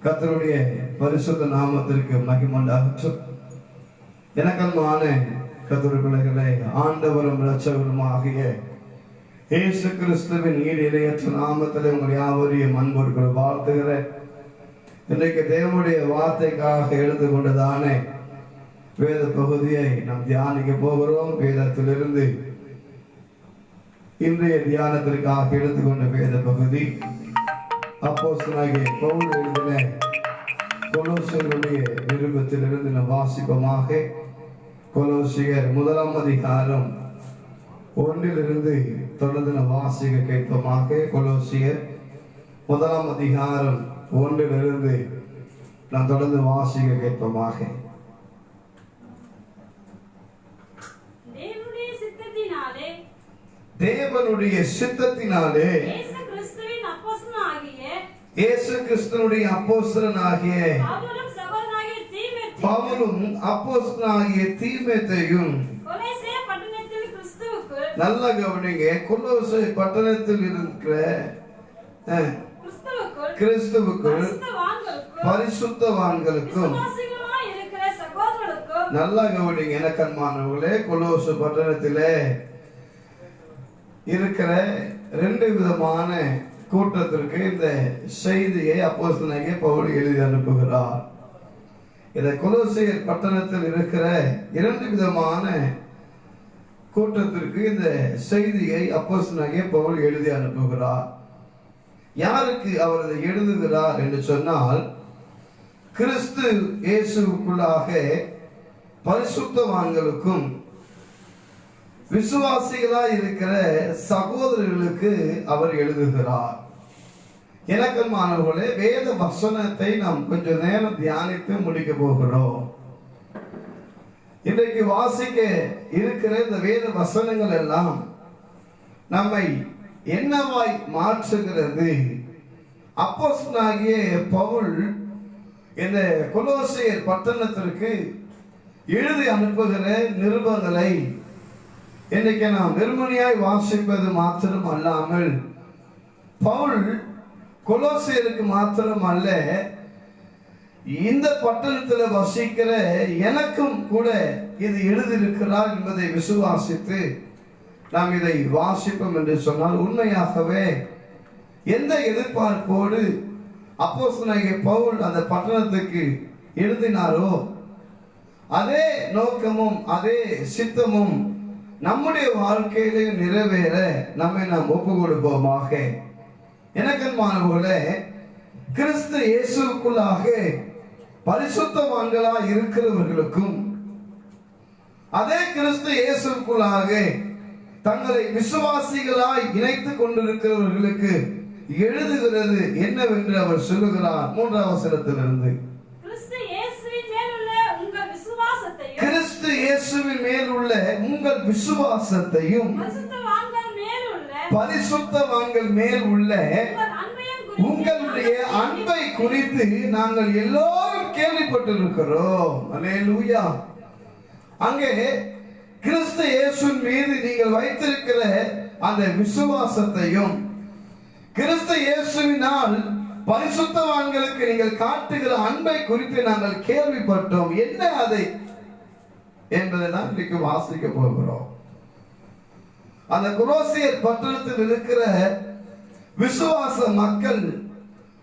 கர்த்தருடைய பரிசுத்த நாமத்திற்கு மகிமை உண்டாகட்டும். எனக்கன்பான கர்த்தருடைய பிள்ளைகளே, ஆண்டவரும் இரட்சகரும் ஆகிய இயேசு கிறிஸ்துவின் ஈடு இணையற்ற நாமத்தில் உங்கள் யாவரையும் அன்போடு வாழ்த்துகிறேன். இன்றைக்கு தேவனுடைய வார்த்தைக்காக எழுந்து கொண்டதானே வேத பகுதியை நாம் தியானிக்க போகிறோம். வேதத்திலிருந்து இன்றைய தியானத்திற்காக எடுத்துக்கொண்ட வேத பகுதி அப்போஸ்தலனாகிய பவுல் எழுதின கொலோசியருடைய நிருபத்திலிருந்து நாம் வாசிப்போமாக. கொலோசியர் 1 அதிகாரம் 1 தொடர்ந்து நாம் வாசிக்க கேட்போமாக. கொலோசியர் 1 அதிகாரம் 1 நாம் தொடர்ந்து வாசிக்க கேட்போமாக. தேவனுடைய சித்தத்தினாலே இயேசு கிறிஸ்துவின் அப்போஸ்தலனாகிய பவுலும் அப்போஸ்தலனாகிய தீமோத்தேயும் நல்ல கவனிங்க, கொலோசை பட்டணத்தில் இருக்கிற கிறிஸ்துவுக்குள் பரிசுத்தவான்களுக்கும் நல்ல கவனிங்க. எனக்கன்பானவர்களே, கொலோசை பட்டணத்திலே இருக்கிற 2 விதமான கூட்டத்திற்கு இந்த செய்தியை அப்போஸ்தலனாகிய பவுல் எழுதி அனுப்புகிறார். இந்த கொலோசியர் பட்டணத்தில் இருக்கிற 2 விதமான கூட்டத்திற்கு இந்த செய்தியை அப்போஸ்தலனாகிய பவுல் எழுதி அனுப்புகிறார். யாருக்கு அவர் இதை எழுதுகிறார் என்று சொன்னால், கிறிஸ்து இயேசுவுக்குள்ளாக பரிசுத்தவான்களுக்கும் விசுவாசிகளாய் இருக்கிற சகோதரர்களுக்கு அவர் எழுதுகிறார். எனக்கன்பானவர்களே, வேத வசனத்தை நாம் கொஞ்ச நேரம் தியானித்து முடிக்க போகிறோம். இன்றைக்கு வாசிக்க இருக்கிற இந்த வேத வசனங்கள் எல்லாம் நம்மை என்னவாய் மாற்றுகிறது? அப்போஸ்தலனாகிய பவுல் இந்த கொலோசியர் பட்டணத்திற்கு எழுதி அனுப்புகிற நிருபங்களை இன்றைக்கு நாம் வெறுமனையாய் வாசிப்பது மாத்திரம் அல்லாமல், பவுல் கொலோசியருக்கு மாத்திரம் அல்ல, இந்த பட்டணத்தில் வசிக்கிற எனக்கும் கூட இது எழுதியிருக்கிறார் என்பதை விசுவாசித்து நாம் இதை வாசிப்போம் என்று சொன்னால், உண்மையாகவே எந்த எதிர்பார்ப்போடு அப்போஸ்தலனாகிய பவுல் அந்த பட்டணத்துக்கு எழுதினாரோ அதே நோக்கமும் அதே சித்தமும் நம்முடைய வாழ்க்கையிலே நிறைவேற நம்மை நாம் ஒப்பு கொடுப்போமாக. எனக்கன்பானவர்களே, கிறிஸ்து இயேசுவுக்குள்ளாக பரிசுத்தவான்களாய் இருக்கிறவர்களுக்கும் அதே கிறிஸ்து இயேசுவுக்குள்ளாக தங்களை விசுவாசிகளாய் இணைத்துக் கொண்டிருக்கிறவர்களுக்கு எழுதுகிறது என்னவென்று அவர் சொல்லுகிறார். 3 வசனத்திலிருந்து, கிறிஸ்து இயேசுவின் மேல் உள்ள உங்கள் விசுவாசத்தையும் பரிசுத்தவான்கள் மேல் உள்ள உங்களுடைய அன்பை குறித்து நாங்கள் எல்லோரும் கேள்விப்பட்டிருக்கிறோம். அல்லேலூயா. அங்கே கிறிஸ்து இயேசுவின் மீது நீங்கள் வைத்திருக்கிற அந்த விசுவாசத்தையும் கிறிஸ்து இயேசுவினால் பரிசுத்தவான்களுக்கு நீங்கள் காட்டுகிற அன்பை குறித்து நாங்கள் கேள்விப்பட்டோம். என்ன அதை என்பதை தான் இன்றைக்கு வாசிக்க போகிறோம். அந்த கொலோசியர் பட்டணத்தில் இருக்கிற விசுவாச மக்கள்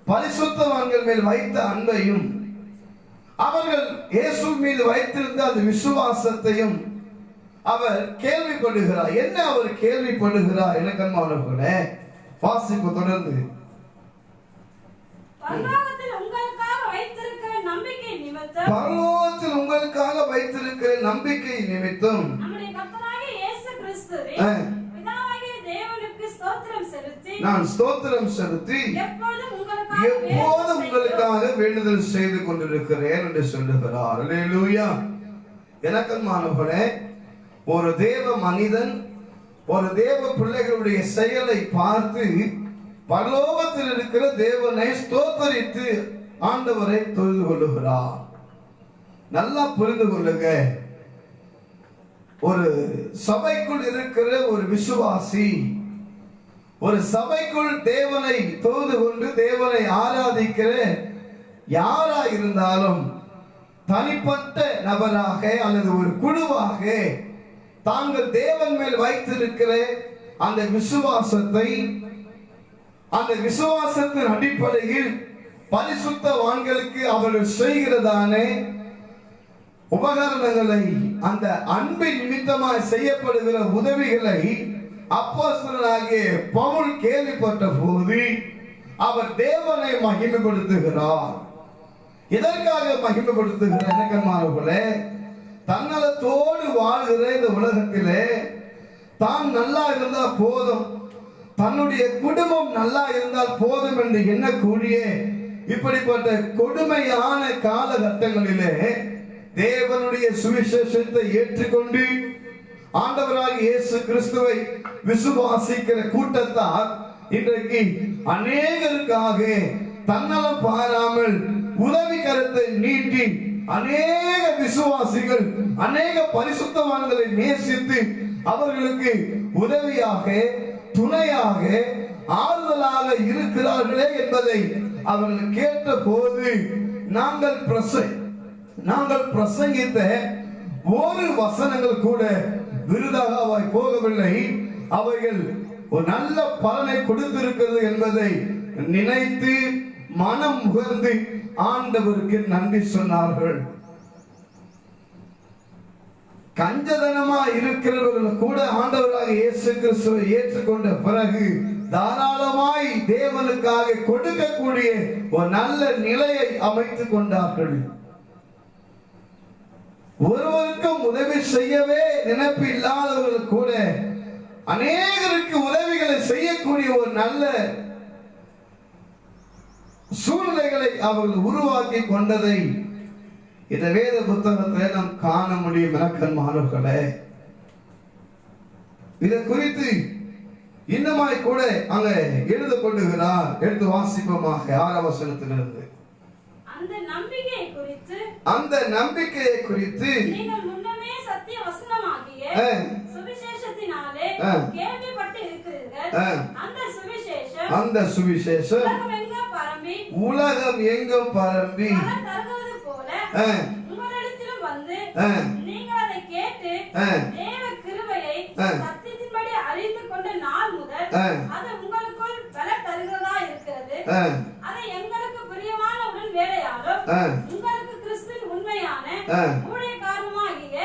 பரிசுத்தவான்கள் மேல் வைத்த அன்பையும் அவர்கள் இயேசு மீது வைத்திருந்த அந்த விசுவாசத்தையும் அவர் கேள்விப்படுகிறார். என்ன அவர் கேள்விப்படுகிறார்? எனக்கன்பானவர்களே, வாசிப்பு தொடர்ந்து, பரலோகத்தில் உங்களுக்காக வைத்திருக்கிற நம்பிக்கை நிமித்தம் நான் ஸ்தோத்திரம் செலுத்தி எப்போதும் உங்களுக்காக வேண்டுதல் செய்து கொண்டிருக்கிறேன் என்று சொல்லுகிறார். அல்லேலூயா. எனக்கன்பானவர்களே, ஒரு தேவ மனிதன் ஒரு தேவ பிள்ளைகளுடைய செயலை பார்த்து பரலோகத்தில் இருக்கிற தேவனை ஸ்தோத்தரித்து ஆண்டவரை தொழுது கொள்ளுகிறார். நல்லா புரிந்து கொள்ளுங்க. ஒரு சபைக்குள் இருக்கிற ஒரு விசுவாசி ஒரு சபைக்குள் தேவனை தொழுது கொண்டு தேவனை ஆராதிக்கிற யாரா இருந்தாலும் தனிப்பட்ட நபராக அல்லது ஒரு குழுவாக தாங்கள் தேவன் மேல் வைத்திருக்கிற அந்த விசுவாசத்தை, அந்த விசுவாசத்தின் அடிப்படையில் பரிசுத்தவான்களுக்கு அவர்கள் செய்கிறதான உபகரணங்களை, அந்த அன்பின் நிமித்தமாய் செய்யப்படுகிற உதவிகளை அப்போஸ்தலனாகிய பவுல் கேள்விப்பட்ட போது அவர் தேவனை மகிமைப்படுத்துகிறார். எதற்காக மகிமைப்படுத்துகிறார்? எனக்கமானவர்களே, தன்னலத்தோடு வாழ்கிற இந்த உலகத்திலே தான் நல்லா இருந்தால் போதும், தன்னுடைய குடும்பம் நல்லா இருந்தால் போதும் என்று எண்ணக்கூடிய இப்படிப்பட்ட கொடுமையான காலகட்டங்களிலே தேவனுடைய சுவிசேஷத்தை ஏற்றுக்கொண்டு ஆண்டவராகிய இயேசு கிறிஸ்துவை விசுவாசிக்கிற கூட்டத்தார் இன்றைக்கு அநேகருக்காக தன்னலம் பாராமல் உதவி கரத்தை நீட்டி அநேக விசுவாசிகள், அநேக பரிசுத்தவான்களை நேசித்து அவர்களுக்கு உதவியாக, துணையாக, ஆறுதலாக இருக்கிறார்களே என்பதை அவர்கள் கேட்ட போது நாங்கள் பிரசங்கித்த ஒரு வசனங்கள் கூட விருதாக போகவில்லை. அவைகள் ஒரு நல்ல பலனை கொடுத்திருக்கிறது என்பதை நினைத்து மனம் உகர்ந்து ஆண்டவருக்கு நன்றி சொன்னார்கள். கஞ்சதனமா இருக்கிறவர்கள் கூட ஆண்டவராக இயேசு கிறிஸ்துவை ஏற்றுக்கொண்ட பிறகு தாராளமாய் தேவனுக்காக கொடுக்கக்கூடிய ஒரு நல்ல நிலையை அமைத்துக் கொண்டார்கள். ஒருவருக்கும் உதவி செய்யவே நினைப்பு இல்லாதவர்கள் கூட அநேகருக்கு உதவிகளை செய்யக்கூடிய ஒரு நல்ல சூழ்நிலைகளை அவர்கள் உருவாக்கி கொண்டதை இந்த வேத புத்தகத்தில் நாம் காண முடியும். மாணவர்களே, இதை குறித்து இன்னமாய் கூட அங்க எழுதப்படுகிறார். எடுத்து வாசிப்போமாக 6ஆம் வசனத்திலிருந்து. அந்த நம்பிக்கையை குறித்து நீங்கள் முன்னமே சத்திய வசனமாகிய சுவிசேஷத்தினாலே கேள்விப்பட்டு இருக்கிறீர்கள். அந்த சுவிசேஷம் உலகம் எங்கும் பரம்பி உங்களிடத்திலும் வந்து நீங்கள் அதை கேட்டு தேவ கிருபையை சத்தியத்தின்படி அறிந்து கொண்ட நாள் முதல் அது உங்களுக்குள் பல தருகிறதா இருக்கிறது. அதை எங்களுக்கு பிரியமான உடன் வேலையாலும் உங்களுக்கு கிறிஸ்துவின் உண்மையான ஊழியக்காரமாகிய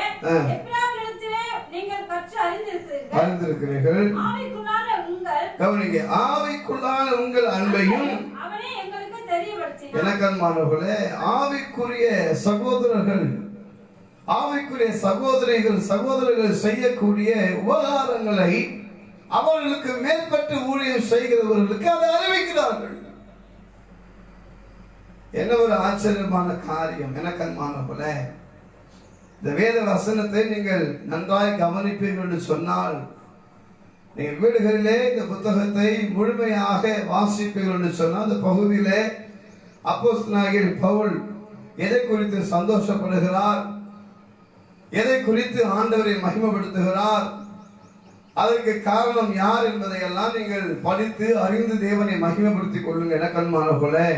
எபிராமிடத்திலே நீங்கள் கற்று அறிந்திருக்கிறீர்கள். ஆவிக்குள்ளான உங்கள் அன்பையும் அவனே எங்களுக்கு தெரியப்படுத்தினார். எனக்கன்மானவர்களே, ஆவிக்குரிய சகோதரர்கள், ஆவிக்குரிய சகோதரிகள் செய்யக்கூடிய உபகாரங்களை அவர்களுக்கு மேற்பட்டு ஊழியம் செய்கிறவர்களுக்கு அதை அறிவிக்கிறார்கள். என்ன ஒரு ஆச்சரியமான காரியம்! எனக்கன்மானவர்களே, இந்த வேத வசனத்தை நீங்கள் நன்றாய் கவனிப்பீர்கள் என்று சொன்னால், நீங்கள் வீடுகளிலே இந்த புத்தகத்தை முழுமையாக வாசிப்பீர்கள் என்று சொன்னால், அந்த பகுதியிலே அப்போஸ்தலனாகிய பவுல் எதை குறித்து சந்தோஷப்படுகிறார், எதை குறித்து ஆண்டவரை மகிமைப்படுத்துகிறார், அதற்கு காரணம் யார் என்பதையெல்லாம் நீங்கள் படித்து அறிந்து தேவனை மகிமைப்படுத்திக் கொள்ளுங்கள். எனக்கன்மானவர்களே,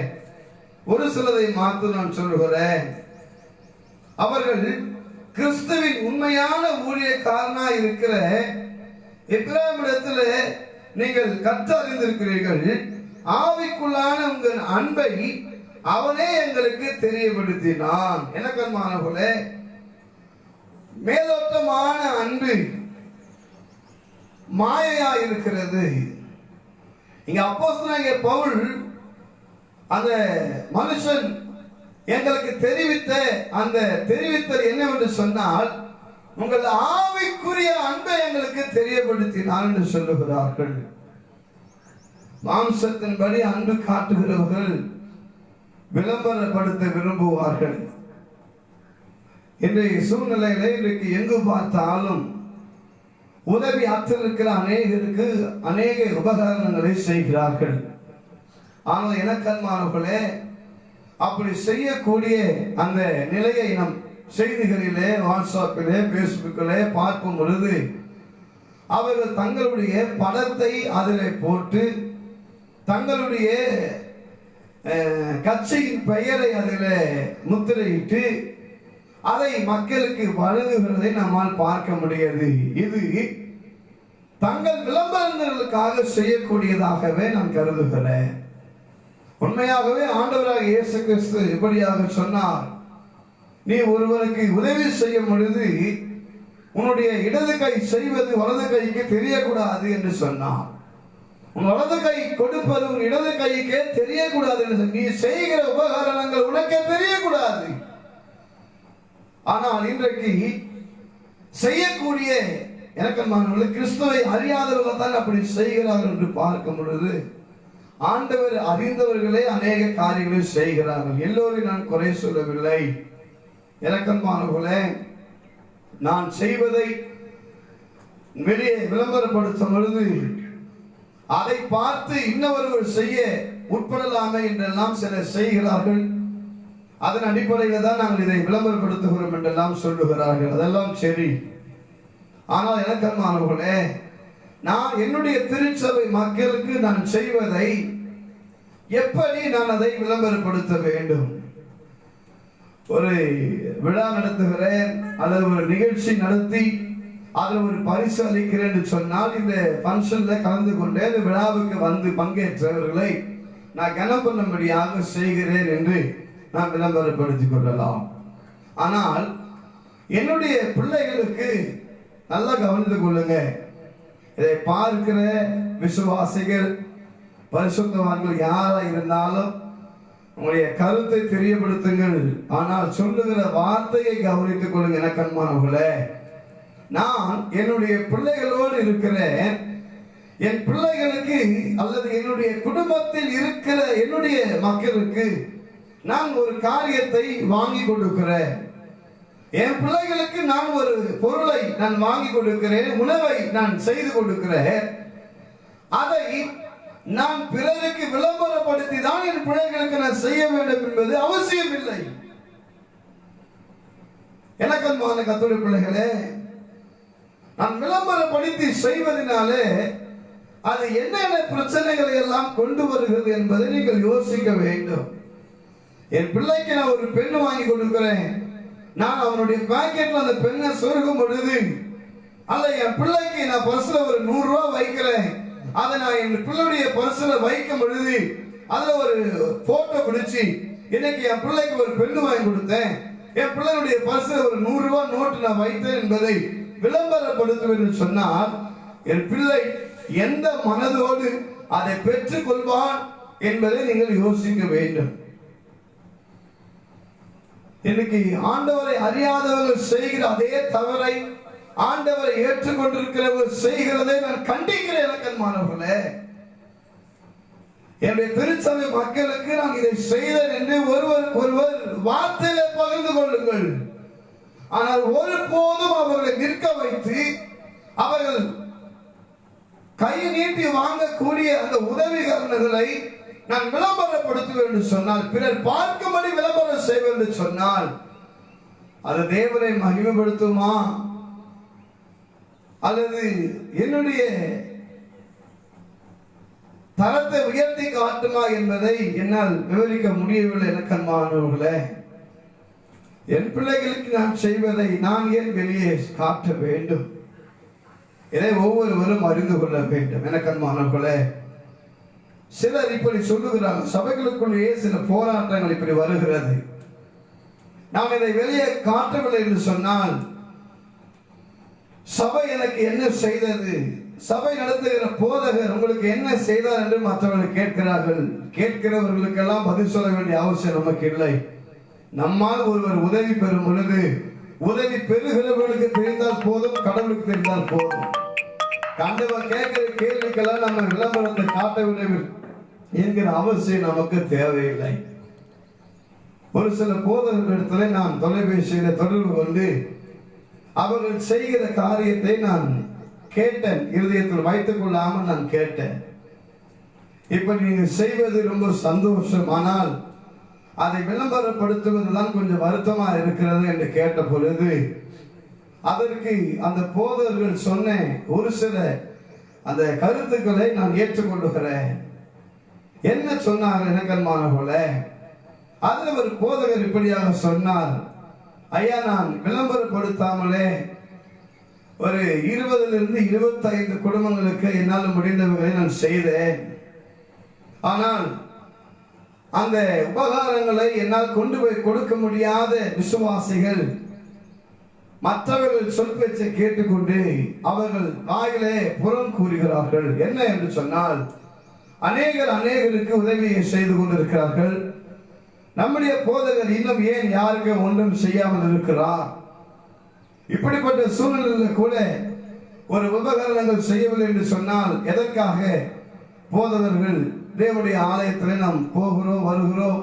ஒரு சிலதை மாற்று நான் சொல்லுகிறேன். அவர்கள் கிறிஸ்துவின் உண்மையான ஊழியக்காரனாய் இருக்கிற எபிராமிடத்தில் நீங்கள் கற்றறிந்திருக்கிறீர்கள். ஆவிக்குள்ளான உங்கள் அன்பை அவனே எங்களுக்கு தெரியப்படுத்தினான். எனக்கன்மானவர்களே, மேலோட்டமான அன்பு மாயையா இருக்கிறது. இங்க அப்போஸ்தலனாகிய பவுல் அந்த மனுஷன் எங்களுக்கு தெரிவித்த அந்த தெரிவித்தல் என்னவென்று சொன்னால், உங்கள் ஆவிக்குரிய அன்பை எங்களுக்கு தெரியப்படுத்தினார் என்று சொல்லுகிறார்கள். மாம்சத்தின்படி அன்பு காட்டுகிறவர்கள் விளம்பரப்படுத்த விரும்புவார்கள். இன்றைய சூழ்நிலையில இன்றைக்கு எங்கு பார்த்தாலும் உதவி ஆற்றிருக்கிற அநேகருக்கு அநேக உபகரணங்களை செய்கிறார்கள். ஆனால் எனக்கன்மானவர்களே, அப்படி செய்யக்கூடிய அந்த நிலையை நம் செய்திகளிலே, வாட்ஸ்அப்பிலே, பேஸ்புக்கிலே பார்க்கும் பொழுது அவர்கள் தங்களுடைய படத்தை அதிலே போட்டு தங்களுடைய கட்சியின் பெயரை அதில் முத்திரையிட்டு அதை மக்களுக்கு வழங்குகிறதை நம்மால் பார்க்க முடியாது. இது தங்கள் விளம்பரங்களுக்காக செய்யக்கூடியதாகவே நான் கருதுகிறேன். உண்மையாகவே ஆண்டவராக இயேசு கிறிஸ்து இப்படியாக சொன்னார், நீ ஒருவனுக்கு உதவி செய்யும் பொழுது உன்னுடைய இடது கை செய்வது வலது கைக்கு தெரியக்கூடாது என்று சொன்னார். உன் வலது கை கொடுப்பது உன் இடது கைக்கே தெரியக்கூடாது என்று, நீ செய்கிற உபகரணங்கள் உனக்கே தெரியக்கூடாது. ஆனால் இன்றைக்கு செய்யக்கூடிய எனக்கு கிறிஸ்துவை அறியாதவர்கள் தான் அப்படி செய்கிறார்கள் என்று பார்க்கும் பொழுது, ஆண்டவர் அறிந்தவர்களே அநேக காரியங்களை செய்கிறார்கள். எல்லோரையும் நான் குறை சொல்லவில்லை. இலக்கமானவர்களே, நான் செய்வதை வெளியே விளம்பரப்படுத்தும் பொழுது அதை பார்த்து இன்னொருவர் செய்ய உட்படலாமே என்றெல்லாம் சிலர் செய்கிறார்கள். அதன் அடிப்படையில் தான் நாங்கள் இதை விளம்பரப்படுத்துகிறோம் என்றெல்லாம் சொல்லுகிறார்கள். அதெல்லாம் சரி. ஆனால் இலக்கமானவர்களே, நான் என்னுடைய திருச்சபை மக்களுக்கு நான் செய்வதை எப்படி நான் அதை விளம்பரப்படுத்த வேண்டும்? ஒரு விழா நடத்துகிறேன் அல்லது ஒரு நிகழ்ச்சி நடத்தி அதில் ஒரு பரிசு அளிக்கிறேன் என்று சொன்னால், இந்த பங்கன்ல கலந்து கொண்டு அந்த விழாவுக்கு வந்து பங்கேற்றவர்களை நான் கனம் பண்ணும்படியாக செய்கிறேன் என்று நான் விளம்பரப்படுத்திக் கொள்ளலாம். ஆனால் என்னுடைய பிள்ளைகளுக்கு நல்லா கவனித்துக் கொள்ளுங்க, இதை பார்க்கிற விசுவாசிகள் பரிசுத்தவான்கள் யாரா இருந்தாலும் உங்களுடைய கருத்தை தெரியப்படுத்துங்கள். ஆனால் சொல்லுகிற வார்த்தையை கவனித்துக் கொள்ளுங்க. எனக்கு அன்பானவர்களே, நான் என்னுடைய பிள்ளைகளோடு இருக்கிறேன். என் பிள்ளைகளுக்கு அல்லது என்னுடைய குடும்பத்தில் இருக்கிற என்னுடைய மக்களுக்கு நான் ஒரு காரியத்தை வாங்கி கொடுக்கிறேன். என் பிள்ளைகளுக்கு நான் ஒரு பொருளை நான் வாங்கி கொடுக்கிறேன், உணவை நான் செய்து கொடுக்கிறேன். அதை நான் பிறருக்கு விளம்பரப்படுத்தி தான் என் பிள்ளைகளுக்கு நான் செய்ய வேண்டும் என்பது அவசியம் இல்லை. எனக்கு அன்பான கர்த்தருடைய பிள்ளைகளே, நான் விளம்பரப்படுத்தி செய்வதனாலே அது என்னென்ன பிரச்சனைகளை எல்லாம் கொண்டு வருகிறது என்பதை நீங்கள் யோசிக்க வேண்டும். என் பிள்ளைக்கு நான் ஒரு பெண் வாங்கி கொடுக்கிறேன், நான் அவனுடைய பாக்கெட்ல அந்த பெண்ணை சொருகும் பொழுது, அல்ல என் பிள்ளைக்கு நான் பர்ஸ்ல ஒரு 100 ரூபாய் வைக்கிறேன், அதை நான் என் பிள்ளையுடைய பர்ஸ்ல வைக்கும் பொழுது அதுல ஒரு போட்டோ பிடிச்சி இன்னைக்கு என் பிள்ளைக்கு ஒரு பெண்ணு வாங்கி கொடுத்தேன், என் பிள்ளையுடைய பர்ஸ்ல ஒரு 100 ரூபாய் நோட்டு நான் வைத்தேன் என்பதை விளம்பரப்படுத்துவேன் என்று சொன்னால், என் பிள்ளை எந்த மனதோடு அதை பெற்றுக் கொள்வான் என்பதை நீங்கள் யோசிக்க வேண்டும். இன்னைக்கு ஆண்டவரை அறியாதவர்கள் செய்கிற அதே தவறை ஆண்டவரை ஏற்றுக்கொண்டிருக்கிறவர்கள் செய்கிறதை நான் கண்டிக்கிறேன். இலக்கமானவர்களே, என்னுடைய திருச்சபை மக்களுக்கு நான் இதை செய்தேன் என்று ஒருவர் வார்த்தையில பகிர்ந்து கொள்ளுங்கள். ஆனால் ஒருபோதும் அவர்களை நிற்க வைத்து அவர்கள் கை நீட்டி வாங்கக்கூடிய அந்த உதவிகரங்களை நான் விளம்பரப்படுத்துவேன் என்று சொன்னால், பிறர் பார்க்கும்படி விளம்பரம் செய்வேன் என்று சொன்னால், அது தேவனை மகிமைப்படுத்துமா அல்லது என்னுடைய தரத்தை உயர்த்தி காட்டுமா என்பதை என்னால் விவரிக்க முடியவில்லை. இலக்கமானவர்களே, என் பிள்ளைகளுக்கு நான் செய்வதை நான் ஏன் வெளியே காட்ட வேண்டும்? இதை ஒவ்வொருவரும் அறிந்து கொள்ள வேண்டும். இலக்கமானவர்களே, சிலர் இப்படி சொல்லுகிறாங்க, சபைகளுக்குள்ளேயே சில போராட்டங்கள் இப்படி வருகிறது. நாம் இதை வெளியே காட்டவில்லை என்று சொன்னால், சபை எனக்கு என்ன செய்தது, சபை நடத்துகிற போதகர் உங்களுக்கு என்ன செய்தார் என்று மற்றவர்கள் கேட்கிறார்கள். கேட்கிறவர்களுக்கெல்லாம் பதில் சொல்ல வேண்டிய அவசியம் நமக்கு இல்லை. நம்மால் ஒருவர் உதவி பெறும் பொழுது உதவி பெறுகிறவர்களுக்கு தெரிந்தால் போதும், கடவுளுக்கு தெரிந்தால் போதும். கண்டவர் கேட்கிற கேள்விக்கெல்லாம் நம்ம விளம்பரத்தை காட்டவில்லை என்கிற அவசியம் நமக்கு தேவையில்லை. ஒரு சில போதகர்களிடத்துல நான் தொலைபேசியில தொடர்பு கொண்டு அவர்கள் செய்கிற காரியத்தை நான் கேட்டேன், இருதயத்தில் வைத்துக் கொள்ளாமல் நான் கேட்டேன். இப்ப நீங்க செய்வது ரொம்ப சந்தோஷம், ஆனால் அதை விளம்பரப்படுத்துவதுதான் கொஞ்சம் வருத்தமா இருக்கிறது என்று கேட்ட பொழுது அதற்கு அந்த போதகர்கள் சொன்ன ஒரு சில அந்த கருத்துக்களை நான் ஏற்றுக்கொள்ளுகிறேன். என்ன சொன்னார் எனக்கு அன்பானவர்களே? அதில் ஒரு போதகர் இப்படியாக சொன்னார், ஐயா, நான் விளம்பரப்படுத்தாமலே ஒரு 20 to 25 குடும்பங்களுக்கு என்னால் முடிந்தவர்களை நான் செய்தேன். ஆனால் அந்த உபகாரங்களை என்னால் கொண்டு போய் கொடுக்க முடியாத விசுவாசிகள் மற்றவர்கள் சொல் பேச்சை கேட்டுக்கொண்டு அவர்கள் வாயிலே புறம் கூறுகிறார்கள். என்ன என்று சொன்னால், அநேகருக்கு உதவியை செய்து கொண்டிருக்கிறார்கள். நம்முடைய போதகர் இன்னும் ஏன் யாருக்கு ஒன்றும் செய்யாமல் இருக்கிறார்? இப்படிப்பட்ட சூழ்நிலையில் கூட ஒரு உபகரணங்கள் செய்யவில்லை என்று சொன்னால் எதற்காக போதகர்கள் தேவனுடைய ஆலயத்தில் நாம் போகிறோம் வருகிறோம்?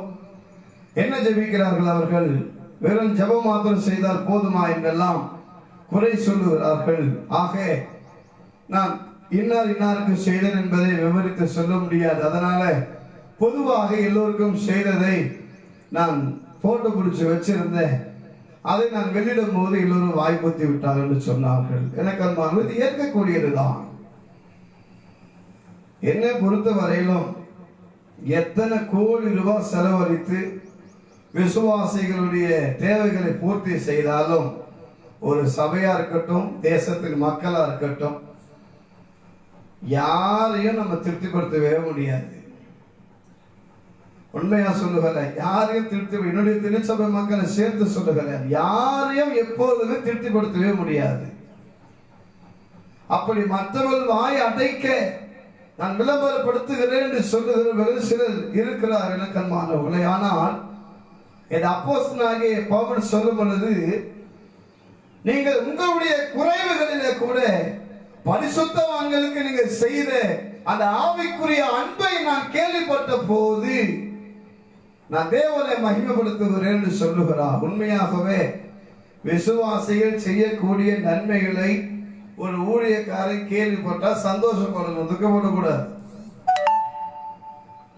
என்ன ஜெபிக்கிறார்கள்? அவர்கள் வெறும் ஜெபம் மாத்திரம் செய்தால் போதுமா என்றெல்லாம் குறை சொல்லுகிறார்கள். ஆக நான் இன்னாருக்கு செய்தேன் என்பதை விவரித்து சொல்ல முடியாது. அதனால பொதுவாக எல்லோருக்கும் செய்ததை நான் போட்டோ பிடிச்சு வச்சிருந்தேன். அதை நான் வெளியிடும் போது எல்லோரும் வாய்ப்புத்தி விட்டார்கள் என்று சொன்னார்கள். எனக்கு அன்பானது, இது ஏற்கக்கூடியதுதான். என்னை பொறுத்த வரையிலும் எத்தனை கோடி ரூபாய் செலவழித்து விசுவாசிகளுடைய தேவைகளை பூர்த்தி செய்தாலும், ஒரு சபையா இருக்கட்டும், தேசத்தின் மக்களா இருக்கட்டும், யாரையும் நம்ம திருப்திப்படுத்தவே முடியாது. உண்மையா சொல்லுகிறேன், யாரையும் திருப்தி, என்னுடைய திருச்சபை மக்களை சேர்த்து சொல்லுகிறேன், யாரையும் எப்போதுமே திருப்திப்படுத்தவே முடியாது. அப்படி மற்றவர்கள் வாய் அடைக்க நான் விளம்பரப்படுத்துகிறேன் என்று சொல்லுகிறவர்கள் சிலர் இருக்கிறார் எனக்கு அன்பானவர்களே. ஆனால் இது அப்போஸ்தலனாகிய பவுல் சொல்லும் பொழுது, நீங்கள் உங்களுடைய குறைவுகளிலே கூட பரிசுத்தவான்களுக்கு நீங்கள் செய்த அந்த ஆவிக்குரிய அன்பை நான் கேள்விப்பட்ட போது நான் தேவனை மகிமைப்படுத்துகிறேன் என்று சொல்லுகிறார். உண்மையாகவே விசுவாசிகள் செய்யக்கூடிய நன்மைகளை ஒரு ஊழியக்காரன் கேள்விப்பட்டால் சந்தோஷப்படணும், துக்கப்படக்கூடாது.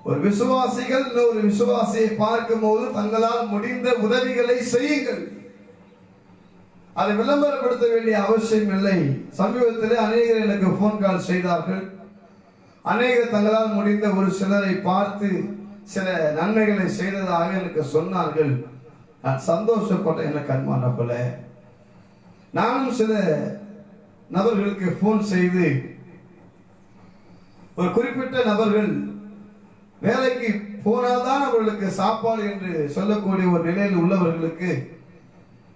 ஒரு விசுவாசிகள் ஒரு விசுவாசியை பார்க்கும் போது தங்களால் முடிந்த உதவிகளை செய்யுங்கள். அதை விளம்பரப்படுத்த வேண்டிய அவசியம் இல்லை. சமீபத்தில் அநேகர் எனக்கு போன் கால் செய்தார்கள். அநேகர் தங்களால் முடிந்த ஒரு சிலரை பார்த்து சில நன்மைகளை செய்ததாக எனக்கு சொன்னார்கள். நான் சந்தோஷப்பட்ட எனக்கு அன்பானவர்களே, நானும் சில நபர்களுக்கு போன் செய்து, ஒரு குறிப்பிட்ட நபர்கள் வேலைக்கு போனால்தான் அவர்களுக்கு சாப்பாடு என்று சொல்லக்கூடிய ஒரு நிலையில் உள்ளவர்களுக்கு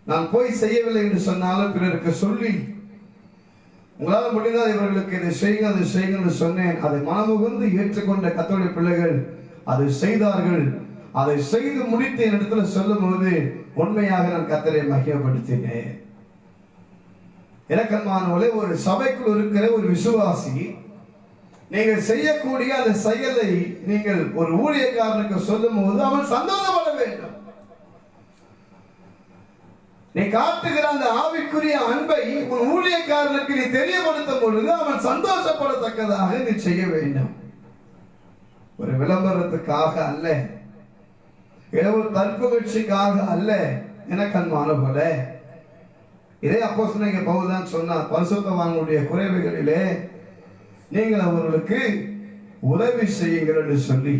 நான் போய் செய்யவில்லை என்று சொன்னாலும் பிறருக்கு சொல்லி, உங்களால் முடிந்தால் இவர்களுக்கு இதை செய்யுங்க அதை செய்யுங்க என்று சொன்னேன். அதை மனமுகந்து ஏற்றுக்கொண்ட கர்த்தருடைய பிள்ளைகள் அதை செய்தார்கள். அதை செய்து முடித்த இடத்துல சொல்லும் போது உண்மையாக நான் கர்த்தரை மகிமைப்படுத்தினேன். இலக்கணமானவர்களே, ஒரு சபைக்குள் இருக்கிற ஒரு விசுவாசி நீங்கள் செய்யக்கூடிய அந்த செயலை நீங்கள் ஒரு ஊழியக்காரனுக்கு சொல்லும் போது அவன் சந்தோஷப்பட வேண்டும். நீ காட்டுகிற அந்த ஆவிக்குரிய அன்பை உன் ஊழியக்காரனுக்கு நீ தெரியப்படுத்தும் பொழுது அவன் சந்தோஷப்படத்தக்கதாக நீ செய்ய வேண்டும். ஒரு விளம்பரத்துக்காக அல்ல, ஒரு தற்புகழ்ச்சிக்காக அல்ல. எனக்கு அன்பானவர்களே, இதே அப்போஸ்தலனாகிய பவுல் தான் சொன்னார், பரிசுத்தவான்களுடைய குறைவுகளிலே நீங்கள் அவர்களுக்கு உதவி செய்யுங்கள் என்று சொல்லி.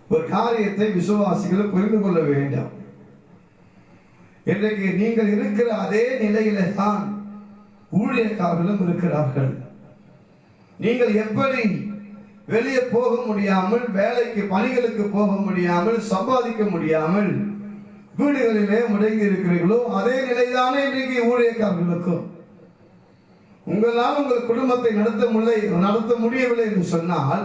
ஒரு காரியத்தை விசுவாசிகள் புரிந்து கொள்ள வேண்டும். இன்றைக்கு நீங்கள் இருக்கிற அதே நிலையில தான் ஊழியக்காரர்களும் இருக்கிறார்கள். நீங்கள் எப்படி வெளியே போக முடியாமல், வேலைக்கு பணிகளுக்கு போக முடியாமல், சம்பாதிக்க முடியாமல் வீடுகளிலே முடங்கி இருக்கிறீர்களோ அதே நிலைதானே இன்றைக்கு ஊழியக்காரர்களுக்கும். உங்களால் உங்கள் குடும்பத்தை நடத்த முடியவில்லை என்று சொன்னால்,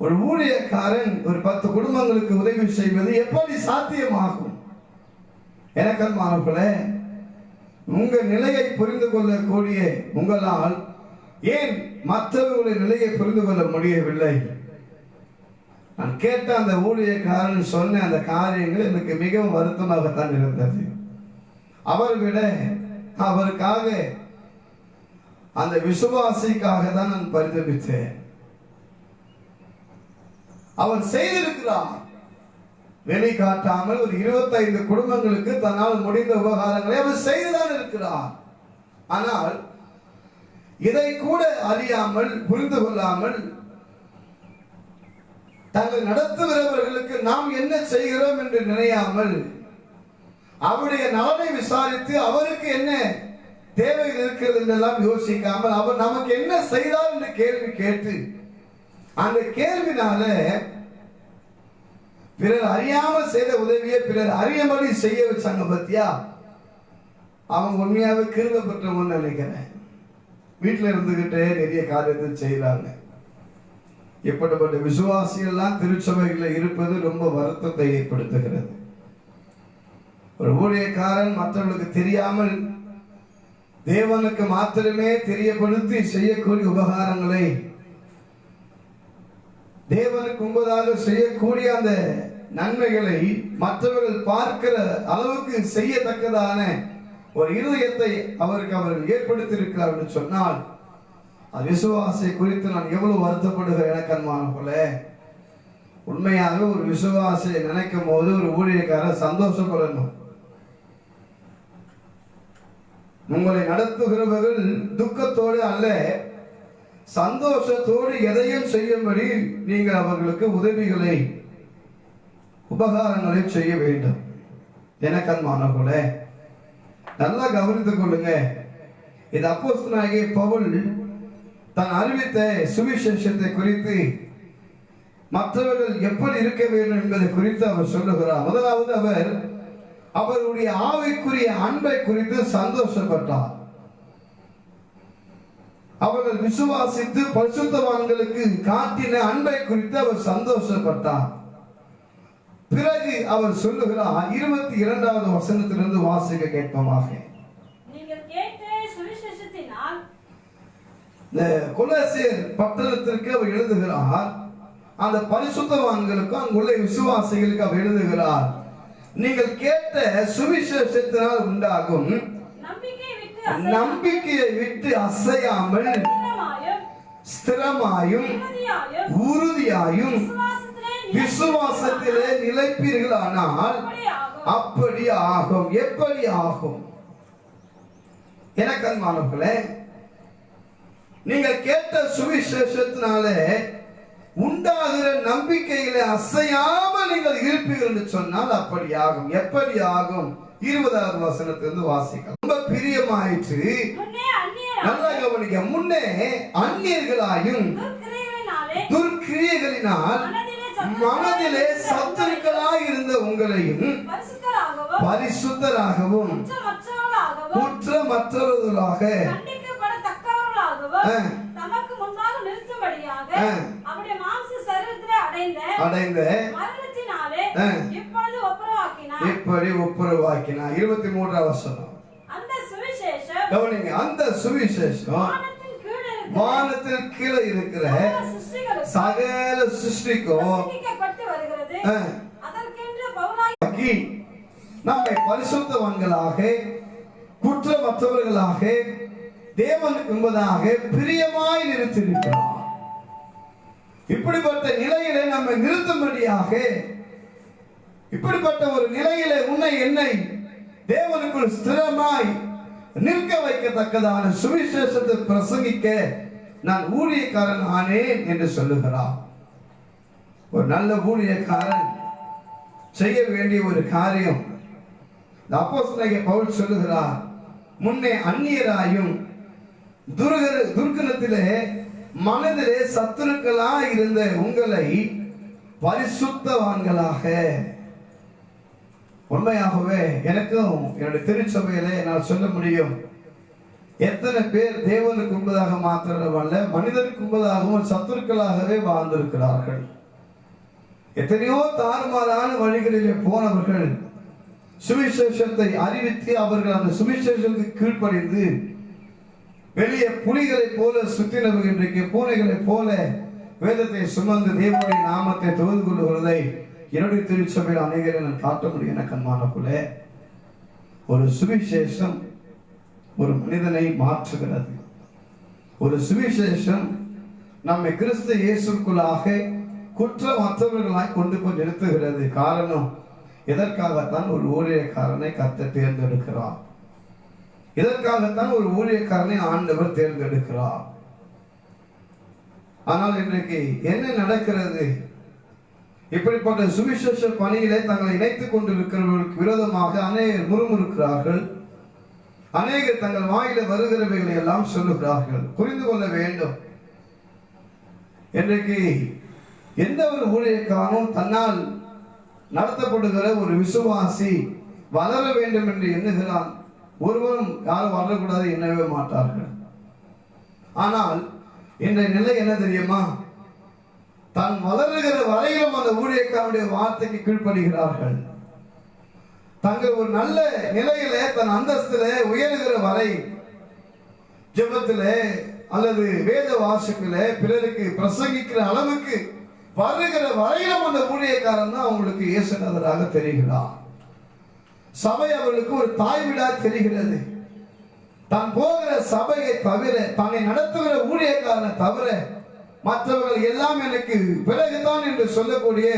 ஒரு ஊழியக்காரன் ஒரு 10 குடும்பங்களுக்கு உதவி செய்வது எப்படி சாத்தியமாகும்? எனக்கு அன்பானவர்களே, உங்க நிலையை புரிந்து கொள்ளக்கூடிய உங்களால் ஏன் மற்றவர்களுடைய நிலையை புரிந்து கொள்ள முடியவில்லை? நான் கேட்ட அந்த ஊழியக்காரன் சொன்ன அந்த காரியங்கள் எனக்கு மிகவும் வருத்தமாகத்தான் இருந்தது. அவருக்காக அந்த விசுவாசிக்காக தான் நான் பரிதபித்தேன். அவர் செய்திருக்கிறார், வெளிக்காட்டாமல் ஒரு 25 குடும்பங்களுக்கு தன்னால் முடிந்த உபகாரங்களை அவர் செய்துதான் இருக்கிறார். ஆனால் இதை கூட அறியாமல், புரிந்து கொள்ளாமல் தாங்கள் நடத்துகிறவர்களுக்கு நாம் என்ன செய்கிறோம் என்று நினையாமல் அவருடைய நலனை விசாரித்து அவருக்கு என்ன தேவை இருக்கிறது என்றெல்லாம் யோசிக்காமல் அவர் நமக்கு என்ன செய்தார் என்று கேள்வி கேட்டு அந்த கேள்வினால பிறர் அறியாமல் செய்த உதவியை பிறர் அறியாமலே செய்ய வச்சாங்க பத்தியா. அவங்க உண்மையாவே கிருபை பெற்றவங்கன்னு நினைக்கிறேன். வீட்டில் இருந்துகிட்டே நிறைய காரியத்தை செய்யறாங்க. எப்படிப்பட்ட விசுவாசியெல்லாம் திருச்சபைகளில் இருப்பது ரொம்ப வருத்தத்தை ஏற்படுத்துகிறது. ஒரு ஊழியக்காரன் மற்றவர்களுக்கு தெரியாமல் தேவனுக்கு மாத்திரமே தெரியப்படுத்தி செய்யக்கூடிய உபகாரங்களை தேவனுக்கு முன்பதாக செய்யக்கூடிய அந்த நன்மைகளை மற்றவர்கள் பார்க்கிற அளவுக்கு செய்யத்தக்கதான ஒரு இருதயத்தை அவர்கள் ஏற்படுத்தி இருக்கிறார் என்று சொன்னால் விசுவாசை குறித்து நான் எவ்வளவு வருத்தப்படுகிறேன். எனக்கு அன்பானவர்களே, உண்மையாக ஒரு விசுவாசை நினைக்கும் போது ஒரு ஊழியக்காரர் சந்தோஷப்படணும். உங்களை நடத்துகிறவர்கள் துக்கத்தோடு அல்ல, சந்தோஷத்தோடு எதையும் செய்யும்படி நீங்கள் அவர்களுக்கு உதவிகளை உபகாரங்களை செய்ய வேண்டும். எனக்கு அன்பானவர்களே, நல்லா கவனித்துக் கொள்ளுங்க. இது அப்போஸ்தலனாகிய பவுல் தான் அறிவித்த சுவிசேஷத்தை குறித்து மற்றவர்கள் எப்படி இருக்க வேண்டும் என்பதை குறித்து அவர் சொல்லுகிறார். முதலாவது அவர் அவருடைய ஆவிக்குரிய அன்பை குறித்து சந்தோஷப்பட்டார். அவர்கள் விசுவாசித்து பரிசுத்தவான்களுக்கு காட்டின அன்பை குறித்து அவர் சந்தோஷப்பட்டார். பிறகு அவர் சொல்லுகிறார், 22வது வசனத்திலிருந்து வாசிக்க கேட்போமாக. நீங்கள் கேட்ட சுவிசேஷத்தினால் கொலோசியர் பட்டணத்திற்கு அவர் எழுதுகிறார். அந்த பரிசுத்தவான்களுக்கு அங்குள்ள விசுவாசிகளுக்கு அவர் எழுதுகிறார், நீங்கள் கேட்ட சுவிசேஷத்தினால் உண்டாகும் நம்பிக்கையை விட்டு அசையாமல் ஸ்திரமாயும் உறுதியாயும் விசுவாசத்திலே நிலைப்பீர்களானால் அப்படி ஆகும். எப்படி ஆகும்? எனக்கு அன்பானவர்களே, நீங்கள் கேட்ட சுவிசேஷத்தினாலே உண்டாகிற நம்பிக்கையிலே அசையாமல் நீங்கள் இருப்பீர்கள் என்று சொன்னால் அப்படி ஆகும். எப்படி ஆகும்? 20வது வசனத்திலிருந்து வாசிக்கலாம். ரொம்ப பிரியமாயிற்று. நல்லா கவனிக்க. முன்னே அந்நியர்களாயும் துர்க்கிரியைகளினால் மனதிலே சத்துருக்களாய் இருந்த உங்களையும் பரிசுத்தராகவும் குற்றமற்றவர்களாக தமக்கு முன்பாக நிறுத்தும்படியாக அவருடைய மாம்ச சரீரத்திலே அடைந்த மரணத்தினாலே இப்பொழுது ஒப்புரவாக்கினார். 23வது வசனம். அந்த சுவிசேஷம் கவனிங்க. அந்த சுவிசேஷம் வானத்தில் கீழே இருக்கிற சகல சிருஷ்டிக்கும் நம்மை பரிசுத்தவான்களாக குற்றமற்றவர்களாக தேவனுக்கு என்பதாக பிரியமாய் நிறுத்தியிருக்கிறார். இப்படிப்பட்ட நிலையிலே நம்மை நிறுத்தும்படியாக, இப்படிப்பட்ட ஒரு நிலையிலே உன்னை என்னை தேவனுக்குள் ஸ்திரமாய் நிற்க வைக்கத்தக்கதான சுவிசேஷத்தை பிரசங்கிக்க நான் ஊழியக்காரன் ஆனேன் என்று சொல்லுகிறார். ஒரு நல்ல ஊழியக்காரன் செய்ய வேண்டிய ஒரு காரியம், அப்போஸ்தலனாகிய பவுல் சொல்லுகிறார், முன்னே அந்நியராயும் துர்க்கணத்திலே மனதிலே சத்துருக்களாய் இருந்த உங்களை பரிசுத்தவான்களாக. உண்மையாகவே எனக்கும் என்னுடைய திருச்சபையிலே நான் சொல்ல முடியும், எத்தனை பேர் தேவனுக்கு முன்பதாக மாத்திரமல்ல மனிதனுக்கு முன்பதாகவும் சத்துருக்களாகவே வாழ்ந்திருக்கிறார்கள். எத்தனையோ தாறுமாறான வழிகளிலே போனவர்கள் சுவிசேஷத்தை அறிவித்து அவர்கள் அந்த சுவிசேஷத்துக்கு கீழ்ப்படிந்து வெளியே புலிகளை போல சுற்றினவர்கள் இன்றைக்கு பூனைகளை போல வேதத்தை சுமந்து தேவனுடைய நாமத்தை தொழுது கொள்ளுகிறதை என்னுடைய திருச்சபையில் அநேகரை நான் காட்ட முடியும். எனக்கு அன்பானவர்களே, ஒரு சுவிசேஷம் ஒரு மனிதனை மாற்றுகிறது. ஒரு சுவிசேஷம் நம்மை கிறிஸ்து இயேசுக்குள்ளாக குற்றமற்றவர்களாய் கொண்டு போய் நிறுத்துகிறது. காரணம், இதற்காகத்தான் ஒரு ஊழியக்காரனை கர்த்தர் தேர்ந்தெடுக்கிறார். இதற்காகத்தான் ஒரு ஊழியக்காரனை ஆண்டவர் தேர்ந்தெடுக்கிறார். ஆனால் இன்றைக்கு என்ன நடக்கிறது? இப்படிப்பட்ட சுவிசேஷ பணியிலே தங்களை இணைத்துக் கொண்டிருக்கிறவர்களுக்கு விரோதமாக அநேகர் முறுமுறுக்கிறார்கள். அநேகர் தங்கள் வாயில வருகிறவைகளை எல்லாம் சொல்லுகிறார்கள். புரிந்து கொள்ள வேண்டும், இன்றைக்கு எந்த ஒரு ஊழியக்காரனும் தன்னால் நடத்தப்படுகிற ஒரு விசுவாசி வளர வேண்டும் என்று எண்ணுகிறான். ஒருவரும் யாரும் வளரக்கூடாது எண்ணவே மாட்டார்கள். ஆனால் இன்றைய நிலை என்ன தெரியுமா? தான் வளருகிற வரையிலும் அந்த ஊழியக்காரனுடைய வார்த்தைக்கு கீழ்ப்படுகிறார்கள். தங்கள் ஒரு நல்ல நிலையில தன் அந்தஸ்தில உயர்கிற வரை ஜெபத்திலே அல்லது வேத வாசிப்பிலே பிறருக்கு பிரசங்கிக்கிற அளவுக்கு வருகிற வரையிலும் அந்த ஊழியக்காரன் தான் அவங்களுக்கு இயேசுநாதராக தெரிகிறார். சபை அவர்களுக்கு ஒரு தாய் வீடா தெரிகிறது. தான் போகிற சபையை தவிர, தன்னை நடத்துகிற ஊழியக்காரனை தவிர மற்றவர்கள் எல்லாம் எனக்கு பிறகுதான் என்று சொல்லக்கூடிய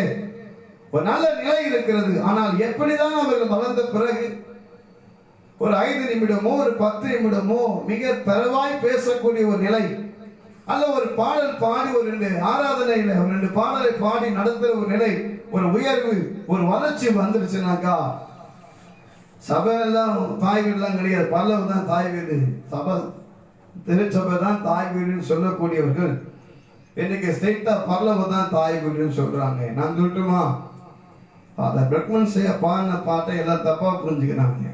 ஒரு நல்ல நிலை இருக்கிறது. ஆனால் எப்படிதான் அவர்கள் வளர்ந்த பிறகு ஒரு 5 நிமிடமோ ஒரு 10 நிமிடமோ மிக தரவாய் பேசக்கூடிய ஒரு நிலை, அல்ல ஒரு பாடல் பாடி ஒரு 2 ஆராதனையில ஒரு 2 பாடலை பாடி நடத்துற ஒரு நிலை, ஒரு உயர்வு, ஒரு வளர்ச்சி வந்துருச்சுனாக்கா சபை எல்லாம் தாய் வீடுலாம் கிடையாது. பல்லவ தான் தாய் வீடு, சபை திருச்சபை தான் தாய் வீடுன்னு சொல்லக்கூடியவர்கள் இன்னைக்கு ஸ்ட்ரெயிட்டா பல்லவ தான் தாய் வீடுன்னு சொல்றாங்க. நான் சொல்லட்டுமா? அதை பிரக்மன் செய்ய பாடின பாட்டை எல்லாம் தப்பா புரிஞ்சுக்கிறாங்க.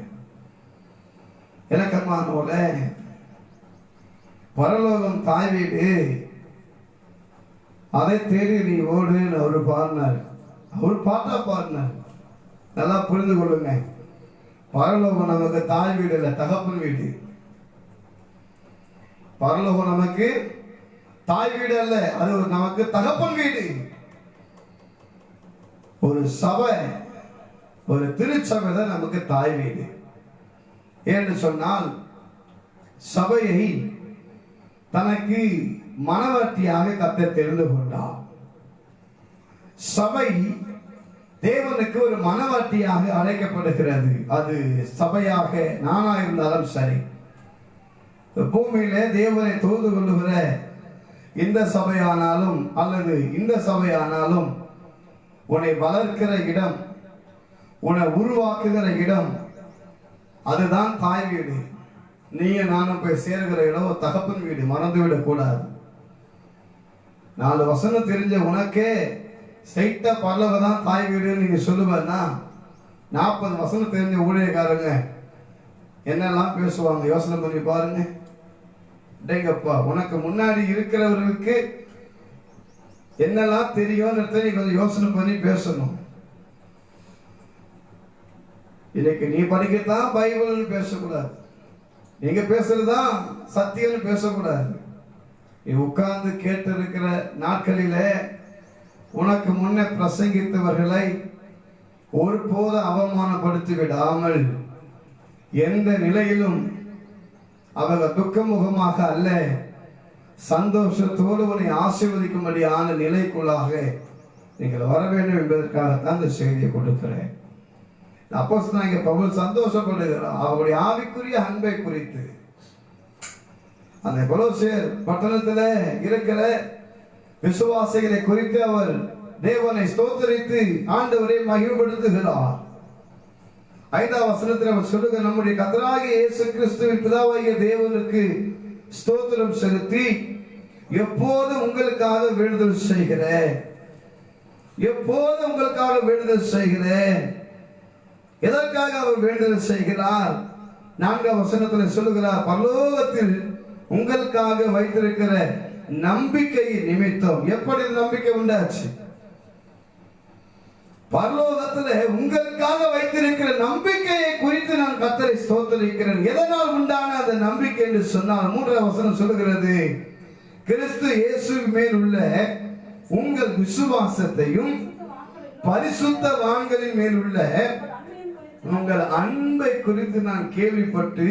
இலக்கமானோட பரலோகம் தாய் வீடு, அதை தேடி நீ ஓடுன்னு அவரு பாடினார். அவர் பாட்டா பாடினார். நல்லா புரிந்து கொள்ளுங்க. பரலோகம் நமக்கு தாய் வீடு இல்ல, தகப்பன் வீடு. பரலோகம் நமக்கு தாய் வீடு அல்ல, அது நமக்கு தகப்பன் வீடு. ஒரு சபை, ஒரு திருச்சபை தான் நமக்கு தாய் வீடு. என்று சொன்னால் சபையை தனக்கு மனவாட்டியாக கர்த்தர் தெரிந்து கொண்டார். சபை தேவனுக்கு ஒரு மனவாட்டியாக அழைக்கப்படுகிறது. அது சபையாக நானா இருந்தாலும் சரி, பூமியிலே தேவனை தொழுது கொள்ளுகிற இந்த சபையானாலும் அல்லது இந்த சபையானாலும் உன்னை வளர்க்கிற இடம், உன்னை உருவாக்குகிற இடம், அதுதான் தாய் வீடு. நீங்க நானும் போய் சேர்கிற இடம் தகப்பன் வீடு. மறந்து விடக் கூடாது. 4 வசனம் தெரிஞ்ச உனக்கே ஸ்ட்ரைட்டா பரலோகம் தான் தாய் வீடுன்னு நீங்க சொல்லுவேன்னா 40 வசனம் தெரிஞ்ச ஊழியக்காரங்க என்னெல்லாம் பேசுவாங்க யோசனை பண்ணி பாருங்க. டேங்கப்பா, உனக்கு முன்னாடி இருக்கிறவர்களுக்கு என்னெல்லாம் தெரியும் கொஞ்சம் யோசனை பண்ணி பேசணும். இன்னைக்கு நீ படிக்கத்தான் பைபிள்னு பேசக்கூடாது, நீங்க பேசுறதுதான் சத்தியம்னு பேசக்கூடாது. நீ உட்கார்ந்து கேட்டு இருக்கிற நாட்களில உனக்கு முன்னே பிரசங்கித்தவர்களை ஒருபோது அவமானப்படுத்தி விடாமல் எந்த நிலையிலும் அவர்கள் துக்கமுகமாக அல்ல, சந்தோஷத்தோடு உன்னை ஆசீர்வதிக்கும்படியான நிலைக்குள்ளாக நீங்கள் வர வேண்டும் என்பதற்காகத்தான் இந்த செய்தியை கொடுக்கிறேன். அப்போஸ்தலனாகிய பவுல் சந்தோஷப்படுகிறார் அவருடைய ஆவிக்குரிய அன்பை குறித்து. அந்த கொலோசியர் பட்டணத்தில் இருக்கிற விசுவாசிகளை குறித்து அவர் தேவனை ஸ்தோத்திரித்து ஆண்டவரை மகிமைப்படுத்துகிறார். 5ஆம் வசனத்தில் அவர் சொல்லுங்க, நம்முடைய கர்த்தராகிய இயேசு கிறிஸ்துவின் பிதாவாகிய தேவனுக்கு ஸ்தோத்திரம் செலுத்தி எப்போது உங்களுக்காக வேண்டுதல் செய்கிறேன், எப்போது உங்களுக்காக வேண்டுதல் செய்கிறேன். எதற்காக அவர் வேண்டுதல் செய்கிறார்? 4ஆம் வசனத்தில் சொல்லுகிறார், பரலோகத்தில் உங்களுக்காக வைத்திருக்கிற நம்பிக்கையின் நிமித்தம். எப்படி நம்பிக்கை உண்டாச்சு? பரலோகத்தில் உங்களுக்காக வைத்திருக்கிற நம்பிக்கையை குறித்து நான் கர்த்தரை ஸ்தோத்திரிக்கிறேன். எதனால் உண்டான அந்த நம்பிக்கை என்று சொன்னால் 3ஆம் வசனம் சொல்லுகிறது, கிறிஸ்து இயேசு மேல் உள்ள உங்கள் விசுவாசத்தையும் பரிசுத்தவான்களின் மேல் உள்ள உங்கள் அன்பை குறித்து நான் கேள்விப்பட்டு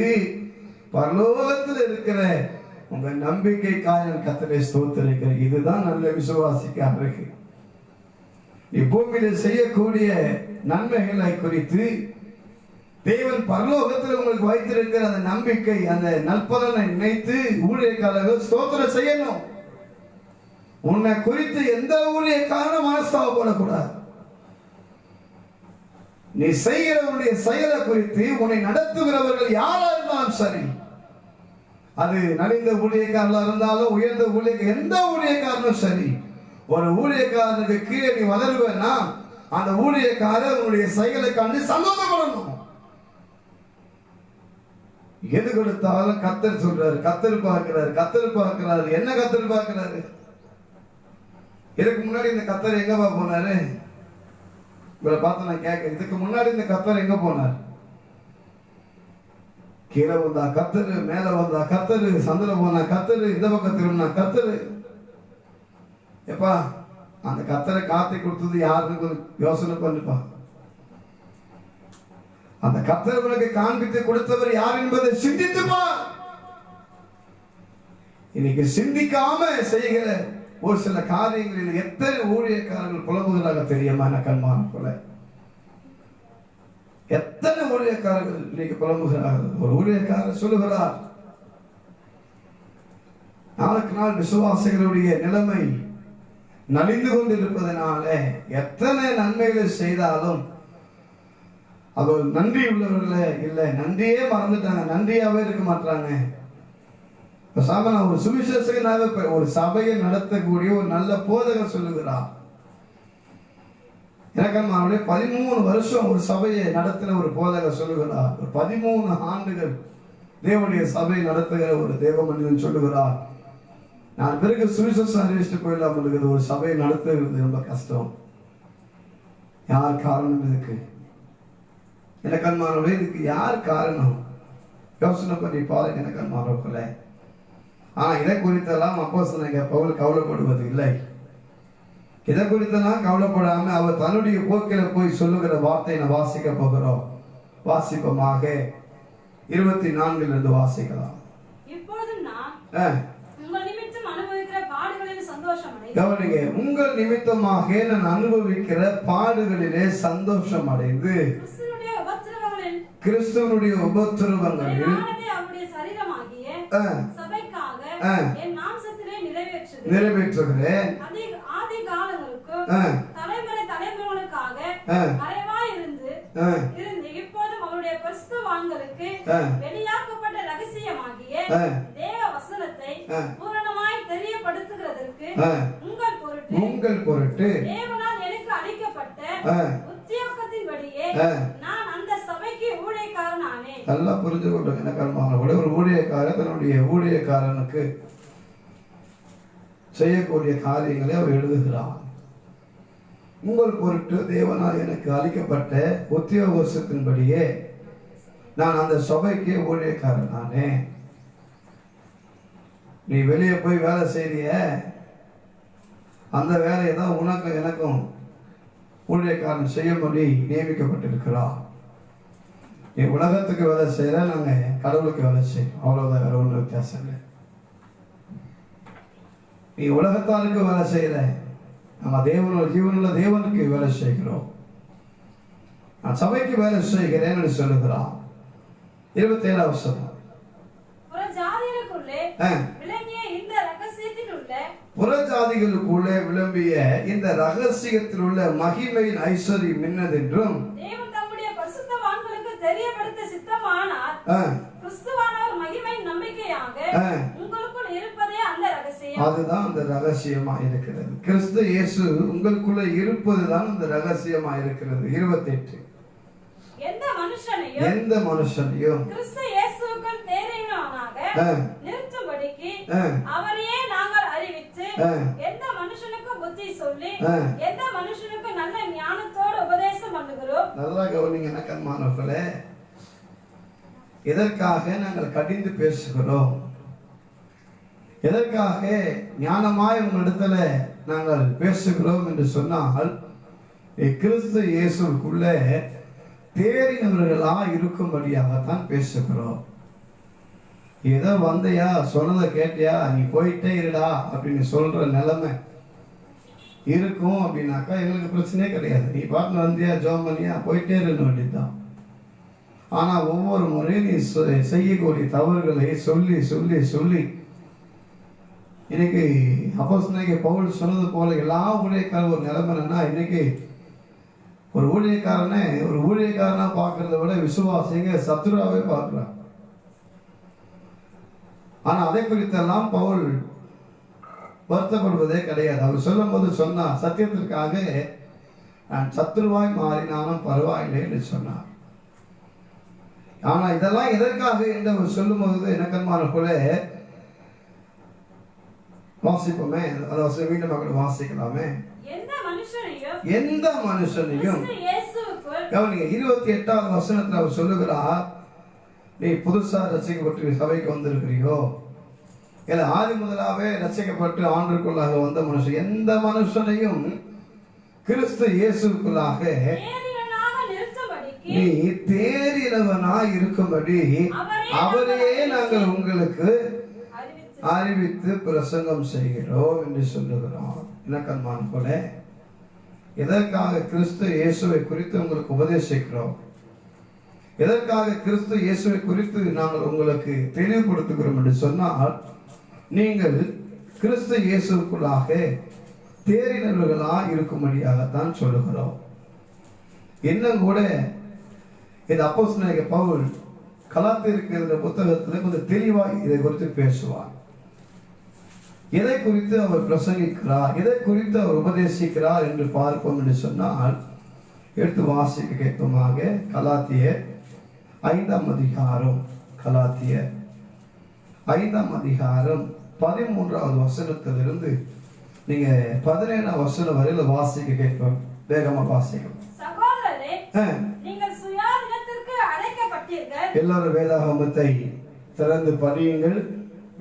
பரலோகத்தில் இருக்கிற உங்கள் நம்பிக்கைக்காக நான் கர்த்தரை ஸ்தோத்திரிக்கிறேன். இதுதான் நல்ல விசுவாசிக்கு அழகு. பூமியில் செய்யக்கூடிய நன்மைகளை குறித்து தேவன் பரலோகத்தில் உங்களுக்கு வைத்திருக்கிற அந்த நம்பிக்கை, அந்த நற்பலனை நினைத்து ஊழியக்காரர்கள் ஸ்தோத்திரம் செய்யணும். உன்னை குறித்து எந்த ஊழியக்காரனும் மனஸ்தாபப்படக்கூடாது. நீ செய்கிறவனுடைய செயலை குறித்து உன்னை நடத்துகிறவர்கள் யாரா இருந்தாலும் சரி, அது நலிந்த ஊழியக்காரர்களா இருந்தாலும் உயர்ந்த ஊழியக்கார எந்த ஊழியக்காரனும் சரி, ஒரு ஊழியக்காரனுக்கு கீழே நீ வளருவேன்னா அந்த ஊழியக்காரர் உன்னுடைய செயலை கண்டு சந்தோஷப்படணும். எது கொடுத்தாலும் கத்தர் சொல்றாரு, கத்தர் பார்க்கிறாரு, கத்தர் பார்க்கிறாரு. என்ன கத்தர் பார்க்கிறாரு? இதுக்கு முன்னாடி இந்த கத்தர் எங்கப்பா போனாரு? இவரை பார்த்து நான் கேட்க, இதுக்கு முன்னாடி இந்த கத்தர் எங்க போனார்? கீழே வந்தா கத்தரு, மேல வந்தா கத்தரு, சந்திர போனா கத்தரு, இந்த பக்கம் திரும்பினா கத்தரு. எப்பா அந்த கத்தரை காத்தி கொடுத்தது யாருன்னு யோசனை பண்ணுப்பா. அந்த கத்தர் உனக்கு காண்பித்து கொடுத்தவர் யார் என்பதை சிந்தித்துப்பா. இன்னைக்கு சிந்திக்காம செய்கிற ஒரு சில காரியங்களில் எத்தனை ஊழியக்காரர்கள் புலம்புகிறாங்க தெரியுமா? கண்மான போல எத்தனை ஊழியக்காரர்கள் இன்னைக்கு புலம்புகிறார்கள். ஒரு ஊழியக்காரர் சொல்லுகிறார், நாளுக்கு நாள் விசுவாசிகளுடைய நிலைமை நலிந்து கொண்டிருப்பதனால எத்தனை நன்மைகளை செய்தாலும் அது ஒரு நன்றி உள்ளவர்களே இல்லை, நன்றியே மறந்துட்டாங்க, நன்றியாவே இருக்க மாட்டாங்க. ஒரு சுவிசேஷகனாக ஒரு சபையை நடத்தக்கூடிய ஒரு நல்ல போதகர் சொல்லுகிறார், எனக்கு 13 வருஷம் ஒரு சபையை நடத்தின ஒரு போதகர் சொல்லுகிறார், 13 ஆண்டுகள் தேவனுடைய சபையை நடத்துகிற ஒரு தேவ மனிதன் சொல்லுகிறார், நான் பிறகு சுவிசேஷம் அறிவிச்சுட்டு போயிடலாம் இருக்குது, ஒரு சபையை நடத்துகிறது ரொம்ப கஷ்டம். யார் காரணம் இதுக்கு? எனக்கு அன்பானவர்களே, இதுக்கு யார் காரணம்? யோசனை பண்ணி பாருங்க எனக்கு அன்பானவர்களே. ஆனா இதை குறித்தெல்லாம் அப்போஸ்தலனாகிய பவுல் கவலைப்படுவது இல்லை. இதை குறித்தெல்லாம் கவலைப்படாம அவர் தன்னுடைய போக்கில போய் சொல்லுகிற வார்த்தையை நான் வாசிக்க போகிறோம். வாசிப்பமாக 24 இருந்து வாசிக்கலாம். இப்பொழுதும் நான் உங்கள் நிமித்தம் அனுபவிக்கிற பாடுகளில் சந்தோஷம் அடைந்து, கவனிங்க, உங்கள் நிமித்தமாக நான் அனுபவிக்கிற பாடுகளிலே சந்தோஷம் அடைந்து கிறிஸ்துவனுடைய உபத்திரவங்களில் அவருடைய சரீரமாகிய சபைக்காக என் மாம்சத்திலே நிறைவேற்றுகிறேன். ஆதி காலங்களுக்கும் தலைமுறை தலைமுறைகளுக்காக மறைவாய் இருந்து இப்போதும் அவருடைய பரிசுத்தவான்களுக்கு வெளியாக்கப்பட்ட ரகசியமாகிய தேவ வசனத்தை பூரணமாய் தெரியப்படுத்துகிறதற்கு உங்கள் பொருட்டு தேவனால் எனக்கு அளிக்கப்பட்ட உத்தியோகத்தின்படியே நான் அந்த சபைக்கு ஊழியக்காரனானே. நல்லா புரிஞ்சு கொள்ளுங்க. எனக்கு ஒரு ஊழியக்காரர் தன்னுடைய ஊழியக்காரனுக்கு செய்யக்கூடிய காரியங்களை அவர் எழுதுகிறார். உங்கள் பொருட்டு தேவனால் எனக்கு அளிக்கப்பட்ட உத்தியோகத்தின்படியே நான் அந்த சபைக்கு ஊழியக்காரனானே. நீ வெளியே போய் வேலை செய்ய, அந்த வேலையை தான் உனக்கும் எனக்கும் ஊழியக்காரன் செய்யும்படி நியமிக்கப்பட்டிருக்கிறார். நீ உலகத்துக்கு வேலை செய்யற, நாங்க கடவுளுக்கு வேலை செய்யறோம், அவ்வளவுதான், வேற ஒன்றும் வித்தியாசம் இல்லை. நீ உலகத்தாருக்கு வேலை செய்யற, நம்ம தேவனோட ஜீவனுள்ள தேவனுக்கு வேலை செய்கிறோம். நான் சபைக்கு வேலை செய்கிறேன் என்று சொல்லுகிறான். 27 வசனம். புறஜாதிகளுக்குள்ளே விளம்பிய இந்த ரகசியத்தில் உள்ள மகிமையின் ஐஸ்வர்யம் என்னதென்றும் தேவன் தம்முடைய பரிசுத்தவான்களுக்கு தெரியப்படுத்த சித்தமானார். கிறிஸ்துவானவர் மகிமையின் நம்பிக்கையாக உங்களுக்குள் இருப்பதே அந்த ரகசியம். அதுதான் அந்த ரகசியமா இருக்கிறது. கிறிஸ்து இயேசு உங்களுக்குள்ள இருப்பதுதான் அந்த ரகசியமா இருக்கிறது. 28. எந்த மனுஷனையும் கிறிஸ்து இயேசுவுக்குள் தேறினவனாக நிறுத்தும்படிக்கு அவரையே நாங்கள் அறிவித்து எந்த மனுஷனுக்கு புத்தி சொல்லி எந்த மனுஷனுக்கு நல்ல ஞானத்தோடு உபதேசம் பண்ணுகிறோம். நல்லா கவனிங்க எனக்கு அன்பானவர்களே, எதற்காக நாங்கள் கடிந்து பேசுகிறோம்? எதற்காக ஞானமாய் உங்களிடத்துல நாங்கள் பேசுகிறோம் என்று சொன்னால், கிறிஸ்து இயேசுக்குள்ள தேறினவர்களா இருக்கும்படியாகத்தான் பேசுகிறோம். ஏதோ வந்தையா, சொன்னதை கேட்டியா, நீ போயிட்டே இருடா அப்படின்னு சொல்ற நிலைமை இருக்கும் அப்படின்னாக்கா எங்களுக்கு பிரச்சனையே கிடையாது. நீ பாட்டு வந்தியா, ஜோம் பண்ணியா, போயிட்டே இருக்க வேண்டியதுதான். ஆனா ஒவ்வொரு முறையும் நீ செய்யக்கூடிய தவறுகளை சொல்லி சொல்லி சொல்லி இன்னைக்கு அப்போஸ்தலனாகிய பவுல் சொன்னது போல எல்லா ஊழியக்காரரும் ஒரு நிலைமைன்னா, இன்னைக்கு ஒரு ஊழியக்காரனா பார்க்கறத விட விசுவாசிங்க சத்துருவாவே பார்க்கிறான். ஆனா அதை குறித்தெல்லாம் பவுல் வருத்தப்படுவதே கிடையாது. அவர் சொல்லும் போது சொன்னார், சத்தியத்திற்காக நான் சத்துருவாய் மாறினாலும் பரவாயில்லை என்று சொன்னார். ஆனா இதெல்லாம் எதற்காக என்று அவர் சொல்லும் போது எனக்கன்மான போல வாசிப்போமே, அதை மீண்டும் மக்கள் வாசிக்கலாமே. எந்த மனுஷனையும் கவனிங்க, 28வது வசனத்தில் அவர் சொல்லுகிறார், நீ புதுசா ரசிக்கப்பட்டு சபைக்கு வந்திருக்கிறியோ, இல்ல ஆதி முதலாவே ரசிக்கப்பட்டு ஆண்டுக்குள்ளாக வந்த மனுஷன், எந்த மனுஷனையும் கிறிஸ்து இயேசுக்குள்ளாக நீ தேறினவனாய் இருக்கும்படி அவரையே நாங்கள் உங்களுக்கு அறிவித்து பிரசங்கம் செய்கிறோம் என்று சொல்லுகிறோம். இலக்கணமான போல எதற்காக கிறிஸ்து இயேசுவை குறித்து உங்களுக்கு உபதேசிக்கிறோம், எதற்காக கிறிஸ்து இயேசுவை குறித்து நாங்கள் உங்களுக்கு தெளிவுபடுத்துகிறோம் என்று சொன்னால், நீங்கள் கிறிஸ்து இயேசுக்குள்ளாக தேறினவர்களாக இருக்கும்படியாகத்தான் சொல்லுகிறோம். இன்னும் கூட இந்த அப்போஸ்தலனாகிய பவுல் கலாத்தியருக்கு புத்தகத்தில் கொஞ்சம் தெளிவாய் இதை குறித்து பேசுவார். எதை குறித்து அவர் பிரசங்கிக்கிறார், எதை குறித்து அவர் உபதேசிக்கிறார் என்று பார்ப்போம் என்று சொன்னால், எடுத்து வாசிக்க கேட்போமாக. கலாத்தியர் 5ஆம் அதிகாரம், கலாத்தியர் 5ஆம் அதிகாரம் 13வது வசனத்திலிருந்து நீங்க 17ஆம் வசனம் வரையில வாசிக்க கேட்போம். வேகமா வாசிக்கும். எல்லாரும் வேதாகமத்தை திறந்து படியுங்கள்.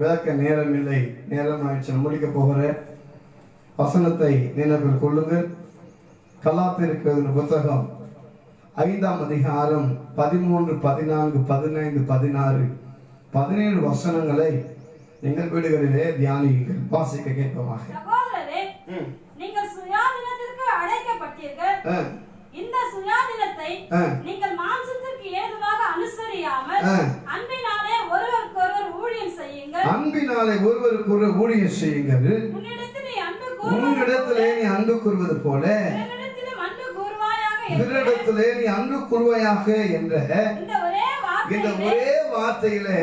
விளக்க நேரம் இல்லை, நேரம் ஆயிடுச்சு, முடிக்க போகிற வசனத்தை நினைவில் கொள்ளுங்கள். கலாத்தியருக்கு புத்தகம் 5ஆம் அதிகாரம் 13, 14, 15, 16, 17 வசனங்களை நீங்கள் வீடுகளிலே தியானியுங்கள். வாசிக்க கேட்போமாக. நீங்கள் சுயாதீனத்திற்கு அழைக்கப்பட்டீர்கள். இந்த சுயாதீனத்தை நீங்கள் மாம்சத்திற்கு ஏதுவாக அனுசரியாமல் அன்பினாலே ஒருவருக்கொருவர் ஊழியம் செய்யுங்கள். அன்பினாலே ஒருவருக்கொருவர் ஊழியம் செய்யுங்கள். உன்னிடத்திலே நீ அன்பு கூறுவது போல பிறரிடத்திலே நீ அன்பு கூறுவாயாக என்ற இந்த ஒரே வார்த்தையிலே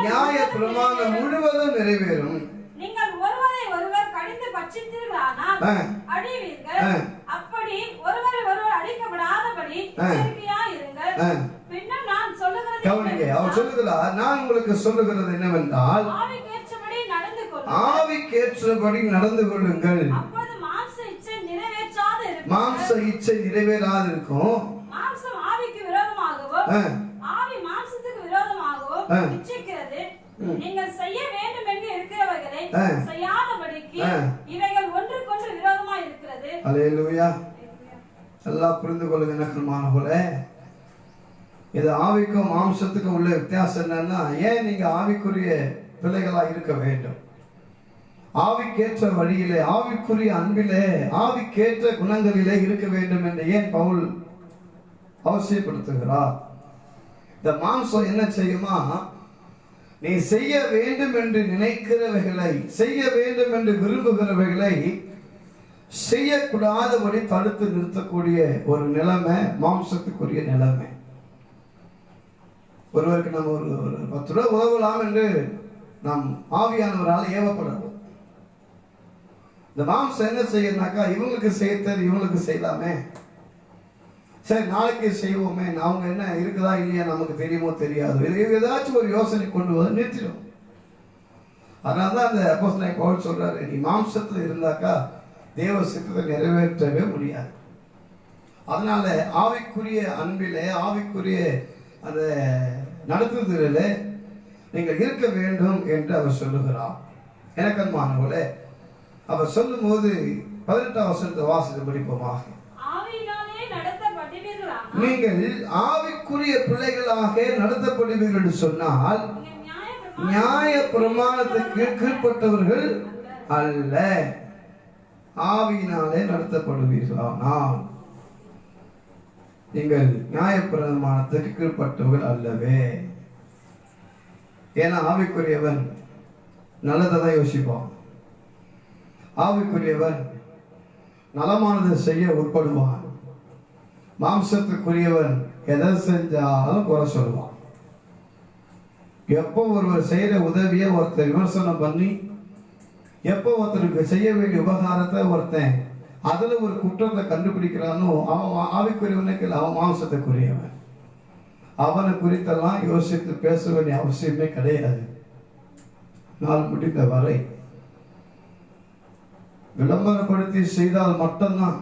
நியாய பிரமாணம் முழுவதும் நிறைவேறும். நீங்கள் ஒருவரை ஒருவர் கடிந்து பட்சித்தீர்களானால் அழிவீர்கள். அப்படி ஒருவரை ஒருவர் அழிக்கப்படாதபடி எச்சரிக்கையாய் இருங்கள். பின்னர் நான் சொல்லுகிறது கவனிங்க, அவர் சொல்லுகிறார், நான் உங்களுக்கு சொல்லுகிறது என்னவென்றால், ஆவிக்கேற்றபடி நடந்து கொள்ளுங்கள். ஆவிக்கேற்றபடி நடந்து கொள்ளுங்கள். அப்போது மாம்ச இச்சை நிறைவேற்றாது இருக்கும். மாம்ச இச்சை நிறைவேறாது இருக்கும். மாம்சம் ஆவிக்கு விரோதமாகவோ ஆவி மாம்சத்துக்கு விரோதமாகவோ இச்சிக்கிறது. நீங்கள் செய்ய வேண்டும் என்று இருக்கிறவர்களை செய்யாதபடிக்கு இவைகள் ஒன்றுக்கொன்று விரோதமாக இருக்கிறது. அல்லேலூயா. எல்லாம் புரிந்து கொள்ளுங்க நண்பர்களே. இது ஆவிக்கும் மாம்சத்துக்கும் உள்ள வித்தியாசம் என்னன்னா, ஏன் நீங்க ஆவிக்குரிய பிள்ளைகளா இருக்க வேண்டும், ஆவிக்கேற்ற வழியிலே, ஆவிக்குரிய அன்பிலே, ஆவிக்கேற்ற குணங்களிலே இருக்க வேண்டும் என்று ஏன் பவுல் அவசியப்படுத்துகிறார்? இந்த மாம்சம் என்ன செய்யுமா, நீ செய்ய வேண்டும் என்று நினைக்கிறவைகளை, செய்ய வேண்டும் என்று விரும்புகிறவைகளை செய்யக்கூடாதபடி தடுத்து நிறுத்தக்கூடிய ஒரு நிலைமை மாம்சத்துக்குரிய நிலைமை. ஒருவருக்கு நம்ம ஒரு 10 ரூபாய் உதவலாம் என்று நாம் ஆவியானவரால் ஏவப்படுறோம். இந்த மாம்சம் என்ன செய்யணும்னாக்கா, இவங்களுக்கு செய்யறது இவங்களுக்கு செய்யலாமே, சரி நாளைக்கு செய்வோமே, அவங்க என்ன இருக்குதா இல்லையா நமக்கு தெரியுமோ தெரியாது, ஏதாச்சும் ஒரு யோசனை கொண்டு வந்து நிறுத்திடும். அதனால்தான் அந்த அப்போஸ்தலனாகிய பவுல் சொல்றாரு, நீ மாம்சத்துல இருந்தாக்கா தேவ சித்தத்தை நிறைவேற்றவே முடியாது. அதனால ஆவிக்குரிய அன்பிலே, ஆவிக்குரிய அந்த நடத்துதலில் நீங்கள் இருக்க வேண்டும் என்று அவர் சொல்லுகிறார். எனக்கன்மானவர்களே, அவர் சொல்லும் போது 18ஆம் வசனத்தை வாசித்து படிப்போமாக. நீங்கள் ஆவிக்குரிய பிள்ளைகளாக நடத்தப்படுவீர்கள் என்று சொன்னால் நியாய பிரமாணத்துக்கு கீழ்ப்பட்டவர்கள் அல்ல, ஆவியினாலே நடத்தப்படுவீர்களானால் நீங்கள் நியாய பிரமாணத்துக்கு கீழ்ப்பட்டவர்கள் அல்லவே. ஏன்னா ஆவிக்குரியவன் நல்லதான் யோசிப்பான், ஆவிக்குரியவன் நலமானதை செய்ய உட்படுவான். மாம்சத்துக்குரியவன் எதை செஞ்சாலும் குறை சொல்லுவான். எப்போ ஒருவர் செய்யற உதவியை ஒருத்தர் விமர்சனம் பண்ணி, எப்போ ஒருத்தருக்கு செய்ய வேண்டிய உபகாரத்தை ஒருத்தன் அதுல ஒரு குற்றத்தை கண்டுபிடிக்கிறானோ அவன் ஆவிக்குரியவனுக்கு இல்லை, அவன் மாம்சத்துக்குரியவன். அவனை குறித்தெல்லாம் யோசித்து பேச வேண்டிய அவசியமே கிடையாது. நாள் முடிந்த வரை விளம்பரப்படுத்தி செய்தால் மட்டும்தான்.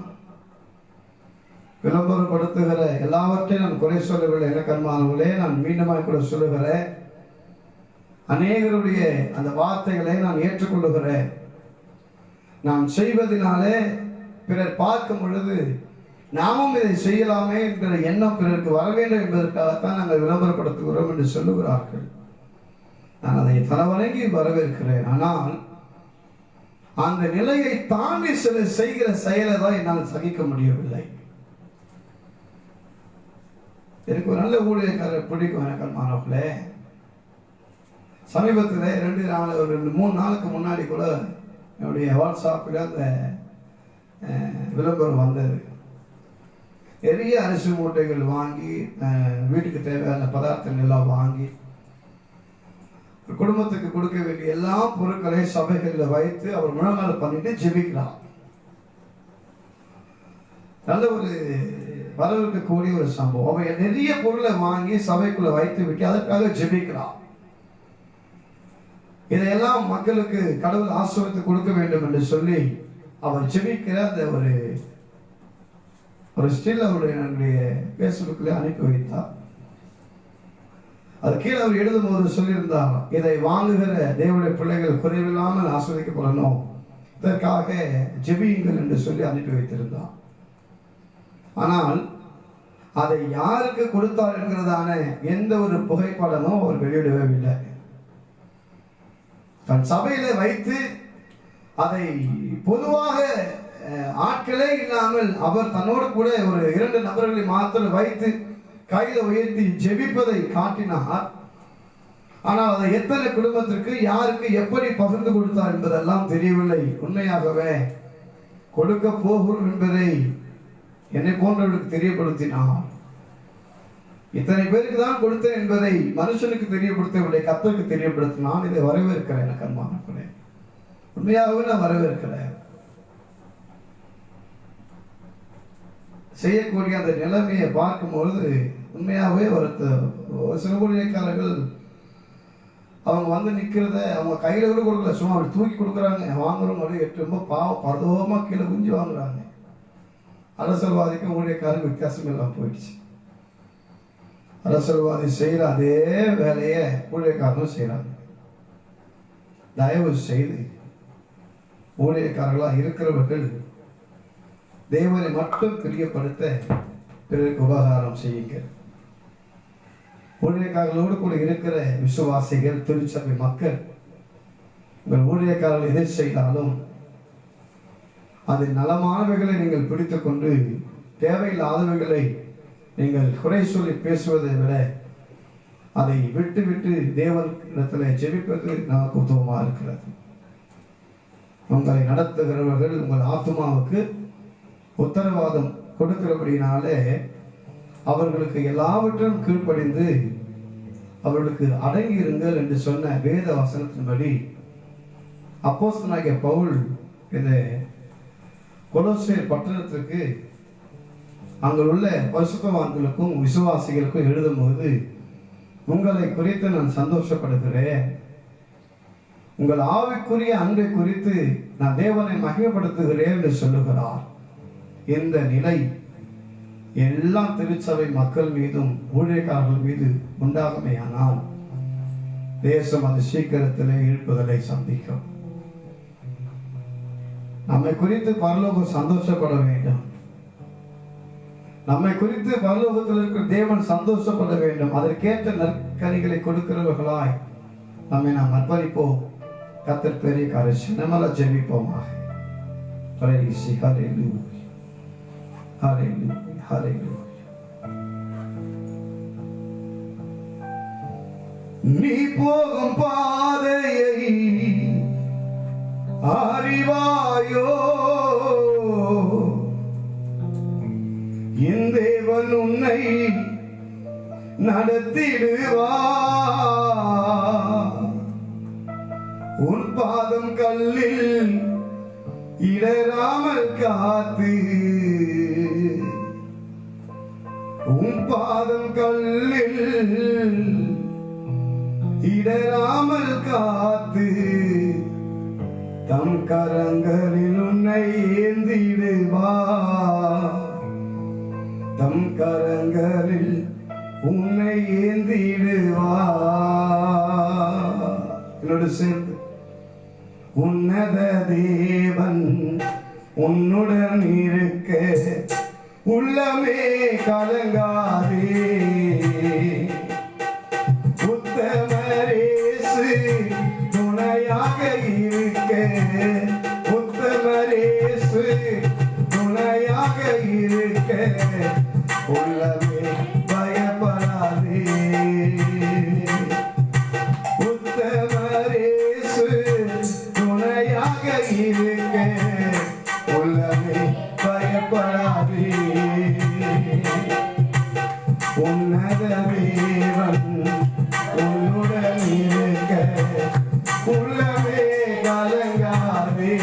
விளம்பரப்படுத்துகிற எல்லாவற்றையும் நான் குறை சொல்லவில்லை. எனக்கு அன்பானவர்களே, நான் மீண்டுமாய் கூட சொல்லுகிறேன், அநேகருடைய அந்த வார்த்தைகளை நான் ஏற்றுக்கொள்ளுகிறேன். நாம் செய்வதனாலே பிறர் பார்க்கும் பொழுது நாமும் இதை செய்யலாமே என்கிற எண்ணம் பிறருக்கு வர வேண்டும் என்பதற்காகத்தான் நாங்கள் விளம்பரப்படுத்துகிறோம் என்று சொல்லுகிறார்கள். நான் அதை தலைவணங்கி வரவேற்கிறேன். ஆனால் அந்த நிலையை தாண்டி சில செய்கிற செயலை தான் என்னால் சகிக்க முடியவில்லை. எனக்கு ஒரு நல்ல ஊழியக்காரர் பிடிக்கும். எனக்கு அன்பானவர்களே, சமீபத்தில் 2-3 நாளுக்கு முன்னாடி கூட என்னுடைய வாட்ஸ்அப்பில் அந்த விளம்பரம் வந்தது. நிறைய அரிசி மூட்டைகள் வாங்கி வீட்டுக்கு தேவையான பதார்த்தங்கள் எல்லாம் வாங்கி குடும்பத்துக்கு கொடுக்க வேண்டிய எல்லா பொருட்களை சபைகளில் வைத்து அவர் முழங்கால் பண்ணிட்டு ஜெபிக்கிறார். நல்ல ஒரு வரவேற்கக்கூடிய ஒரு சம்பவம். அவர் நிறைய பொருளை வாங்கி சபைக்குள்ள வைத்து விட்டு அதற்காக ஜெபிக்கிறார். இதையெல்லாம் மக்களுக்கு கடவுள் ஆசீர்வாதத்தை கொடுக்க வேண்டும் என்று சொல்லி அவர் ஜெபிக்கிற அந்த ஒரு ஸ்டில் அவருடைய பேஸ்புக்கில் அனுப்பி வைத்தார். அது கீழே அவர் எழுதும் போது சொல்லியிருந்தார், இதை வாங்குகிற தேவனுடைய பிள்ளைகள் குறைவில்லாமல் ஆஸ்வதிக்கப்படணும், இதற்காக ஜெபியுங்கள் என்று சொல்லி அனுப்பி வைத்திருந்தார். ஆனால் அதை யாருக்கு கொடுத்தார் என்கிறதான எந்த ஒரு புகைப்படமும் அவர் வெளியிடவே இல்லை. தன் சபையில வைத்து அதை பொதுவாக ஆட்களே இல்லாமல் அவர் தன்னோடு கூட ஒரு 2 நபர்களை மாத்திரம் வைத்து கையில உயர்த்தி ஜெபிப்பதை காட்டினார். ஆனால் அதை எத்தனை குடும்பத்திற்கு யாருக்கு எப்படி பகிர்ந்து கொடுத்தார் என்பதெல்லாம் தெரியவில்லை. உண்மையாகவே கொடுக்க போகிறோம் என்பதை என்னை போன்றவர்களுக்கு தெரியப்படுத்தினார். இத்தனை பேருக்கு தான் கொடுத்தேன் என்பதை மனுஷனுக்கு தெரியப்படுத்தவில்லை, கர்த்தருக்கு தெரியப்படுத்தினான். இதை வரவேற்கிறேன். எனக்கு அன்பானவர்களே, உண்மையாகவே நான் வரவேற்கிறேன். செய்யக்கூடிய அந்த நிலைமையை பார்க்கும்பொழுது உண்மையாகவே ஒரு சில ஊழியக்காரர்கள் அவங்க வந்து நிற்கிறத அவங்க கையில கூட கொடுக்கல, சும்மா அப்படி தூக்கி கொடுக்குறாங்க. வாங்குறவங்க ரொம்ப பாவம் பரதோமா கீழே குஞ்சு வாங்குறாங்க. அரசியல்வாதிக்கும் ஊழியக்காரங்க வித்தியாசம் எல்லாம் போயிடுச்சு. அரசியல்வாதி செய்யற அதே வேலையை ஊழியக்காரனும் செய்யறாங்க. தயவு செய்து ஊழியக்காரர்களாக இருக்கிறவர்கள் தேவனை மட்டும் பிரியப்படுத்த பிறருக்கு உபகாரம் செய்யுங்க. ஊழியக்காரர்களோடு கூட இருக்கிற விசுவாசிகள், திருச்சபை மக்கள், உங்கள் ஊழியக்காரர்கள் எதை செய்தாலும் அது நலமானவைகளை நீங்கள் பிடித்துக் கொண்டு தேவையில்லாதவைகளை நீங்கள் குறை சொல்லி பேசுவதை விட அதை விட்டு விட்டு தேவனிடத்தில் ஜெபிப்பது நமக்கு உத்தமமா இருக்கிறது. உங்களை நடத்துகிறவர்கள் உங்கள் ஆத்மாவுக்கு உத்தரவாதம் கொடுக்கிறபடினாலே அவர்களுக்கு எல்லாவற்றும் கீழ்ப்படிந்து அவர்களுக்கு அடங்கி இருங்கள் என்று சொன்ன வேத வசனத்தின்படி அப்போஸ்தலனாகிய பவுல் இந்த கொலோசேர் பட்டணத்திற்கு அங்குள்ள பரிசுத்தவான்களுக்கும் விசுவாசிகளுக்கும் எழுதும்போது, உங்களை குறித்து நான் சந்தோஷப்படுகிறேன், உங்கள் ஆவிக்குரிய அன்பை குறித்து நான் தேவனை மகிமைப்படுத்துகிறேன் என்று சொல்லுகிறார். இந்த நிலை எல்லா திருச்சபை மக்கள் மீதும் ஊழியக்காரர்கள் மீது உண்டாகுமேயானால் தேசம் அது சீக்கிரத்திலே இழுப்புதலை சந்திக்கும். நம்மை குறித்து பரலோகம் சந்தோஷப்பட வேண்டும். நம்மை குறித்து பரலோகத்தில் இருக்கிற தேவன் சந்தோஷப்பட வேண்டும். அதற்கேற்ற நற்கனிகளை கொடுக்கிறவர்களாய் நம்மை நாம் அர்ப்பணிப்போம். கர்த்தர் பெரிய காரியம் நம்மள ஜெபிப்போமாக. நீ போகும் பாதையை அறிவாயோ, என் தேவன் உன்னை நடத்திடுவார். உன் பாதம் கல்லில் இடராமல் காத்து, உன் பாதம் கல்லில் இடராமல் காத்து, தம் கரங்களில் உன்னை ஏந்திடுவார். தம் கரங்களில் உன்னை ஏந்திடுவார். என்னோடு சேர்ந்து உன்னத தேவன் உன்னுடன் இருக்க உள்ளமே கலங்காதே. உத்தமரேசு துணையாக இருக்க, உத்தமரேசு துணையாக இருக்க உள்ளமே பயப்படாதே. உத்தமரேசு துணையாக இருக்க உள்ளமே பயப்படாதே. உன்னத தேவன் உன்னுடன் இருக்க உள்ளமே கலங்காதே.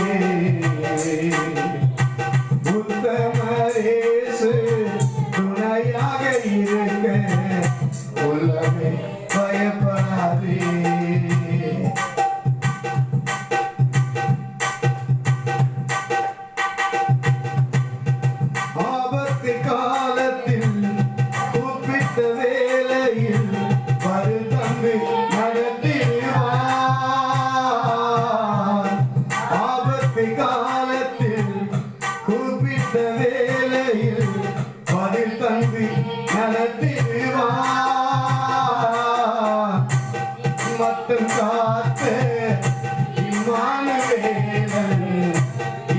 உத்தமரேசு துணையாக இருக்க உள்ளமே பயப்படாதே. ஆபத்து காலத்தில் கூப்பிட்ட வேளையில் வருத்தந்து நடத்திடுவார். ஆபத்து காலத்தில் கூப்பிட்ட வேளையில் பதில் தந்து நடத்திடுவார். மட்டும் காத்து இம்மானுவேலன்,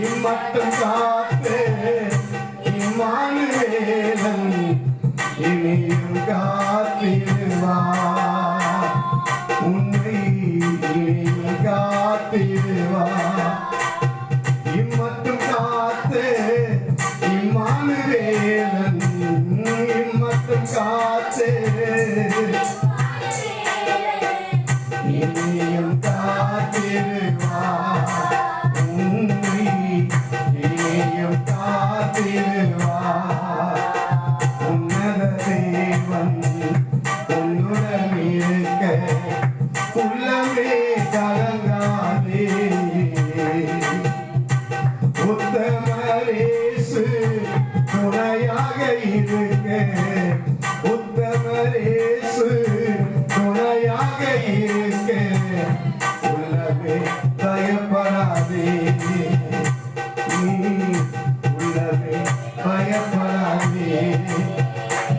இம்மட்டும் காத்து இம்மானுவேலன் இனியும் காத்திடுவார். உன்னை இனியும் காத்திடுவார். இம்மட்டும் காத்து இம்மானுவேலன், இம்மட்டும் காத்து இனியும் காத்திடுவார். உன்னை இனியும் காத்திடுவார். உன்னத தேவன் உன்னுடன் இருக்க உள்ளமே கலங்காதே. உத்தமரேசு துணையாக இருக்க, உத்தமரேசு துணையாக இருக்க உள்ளமே பயப்படாதே. நீ உள்ளமே பயப்படாதே.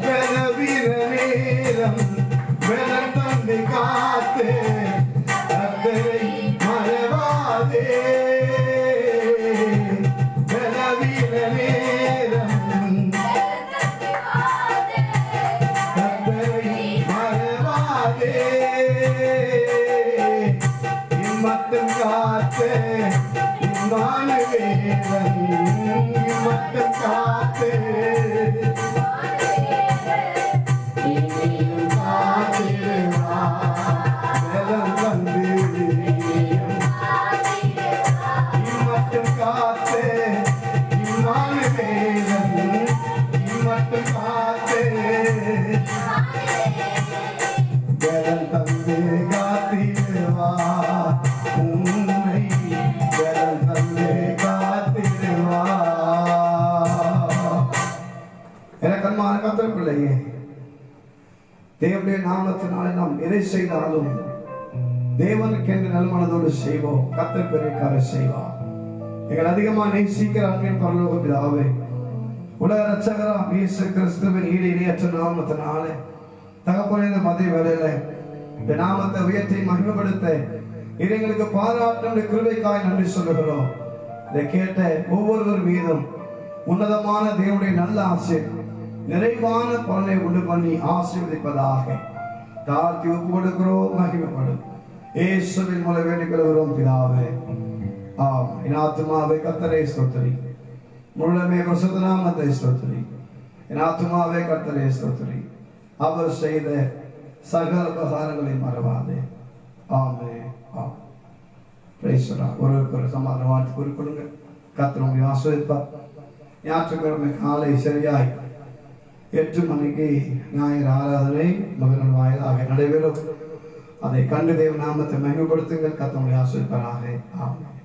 பலவீன நேரம் பலம் தந்து காத்து கர்த்தரை மறவாதே. பலவீன நேரம் கர்த்தரை மறவாதே. இம்மட்டும் காத்து இம்மானுவேலன், இம்மட்டும் காத்து இனியும் காத்திடுவார். பலம் தந்து இம்மட்டும் காத்து இம்மானுவேலன், இம்மட்டும் காத்து பலம் தந்து காத்திடுவார். உன்னை பலம் தந்து காத்திடுவார். எனக்கு அன்பான கர்த்தர் பிள்ளையே, தேவனுடைய நாமத்தினாலே நாம் எதை செய்தாலும் தேவனுக்கு என்று நல்மனதோடு செய்வோம். கர்த்தர் பெருக்கார செய்வார். எங்கள் அதிகமா நேசிக்கிற அன்பின் பரலோக பிதாவே, உலக ரட்சகராம் இயேசு கிறிஸ்துவின் ஈடு இணையற்ற நாமத்தினாலே தகப்பனே, இந்த மதிய வேளையில இந்த நாமத்தை உயர்த்தி மகிமைப்படுத்த எங்களுக்கு பாராட்டும் கிருபைக்காய் நன்றி சொல்லுகிறோம். இதை கேட்ட ஒவ்வொருவர் மீதும் உன்னதமான தேவனுடைய நல்ல ஆசை நிறைவான பலனை உண்டு பண்ணி ஆசீர்வதிப்பதாக தாழ்த்தி ஒப்பு கொடுக்கிறோம். மகிமைப்படும் இயேசுவின் மூலம் வேண்டிக் கொள்கிறோம் பிதாவே. ஆம். என் ஆத்துமாவை கர்த்தரை ஸ்தோத்திரி, முழுமே பரிசுத்த நாமத்தை ஸ்தோத்திரி. என் ஆத்துமாவே கர்த்தரை ஸ்தோத்திரி, அவர் செய்த சகல உபகாரங்களை மறவாதே. Amen. Amen. Praise the lord. ஒருவருக்கு ஒரு சமாதான வாழ்த்து குறிப்பிடுங்க. கர்த்தர் உங்களை ஆசீர்வதிப்பார். ஞாயிற்றுக்கிழமை காலை சரியாய் 8 மணிக்கு ஞாயிறு ஆராதனை மகன் வாயிலாக நடைபெறும். அதை கண்டு தேவ நாமத்தை மகிமைப்படுத்துங்கள். கர்த்தர் உங்களை ஆசீர்வதிப்பாராக. ஆமென்.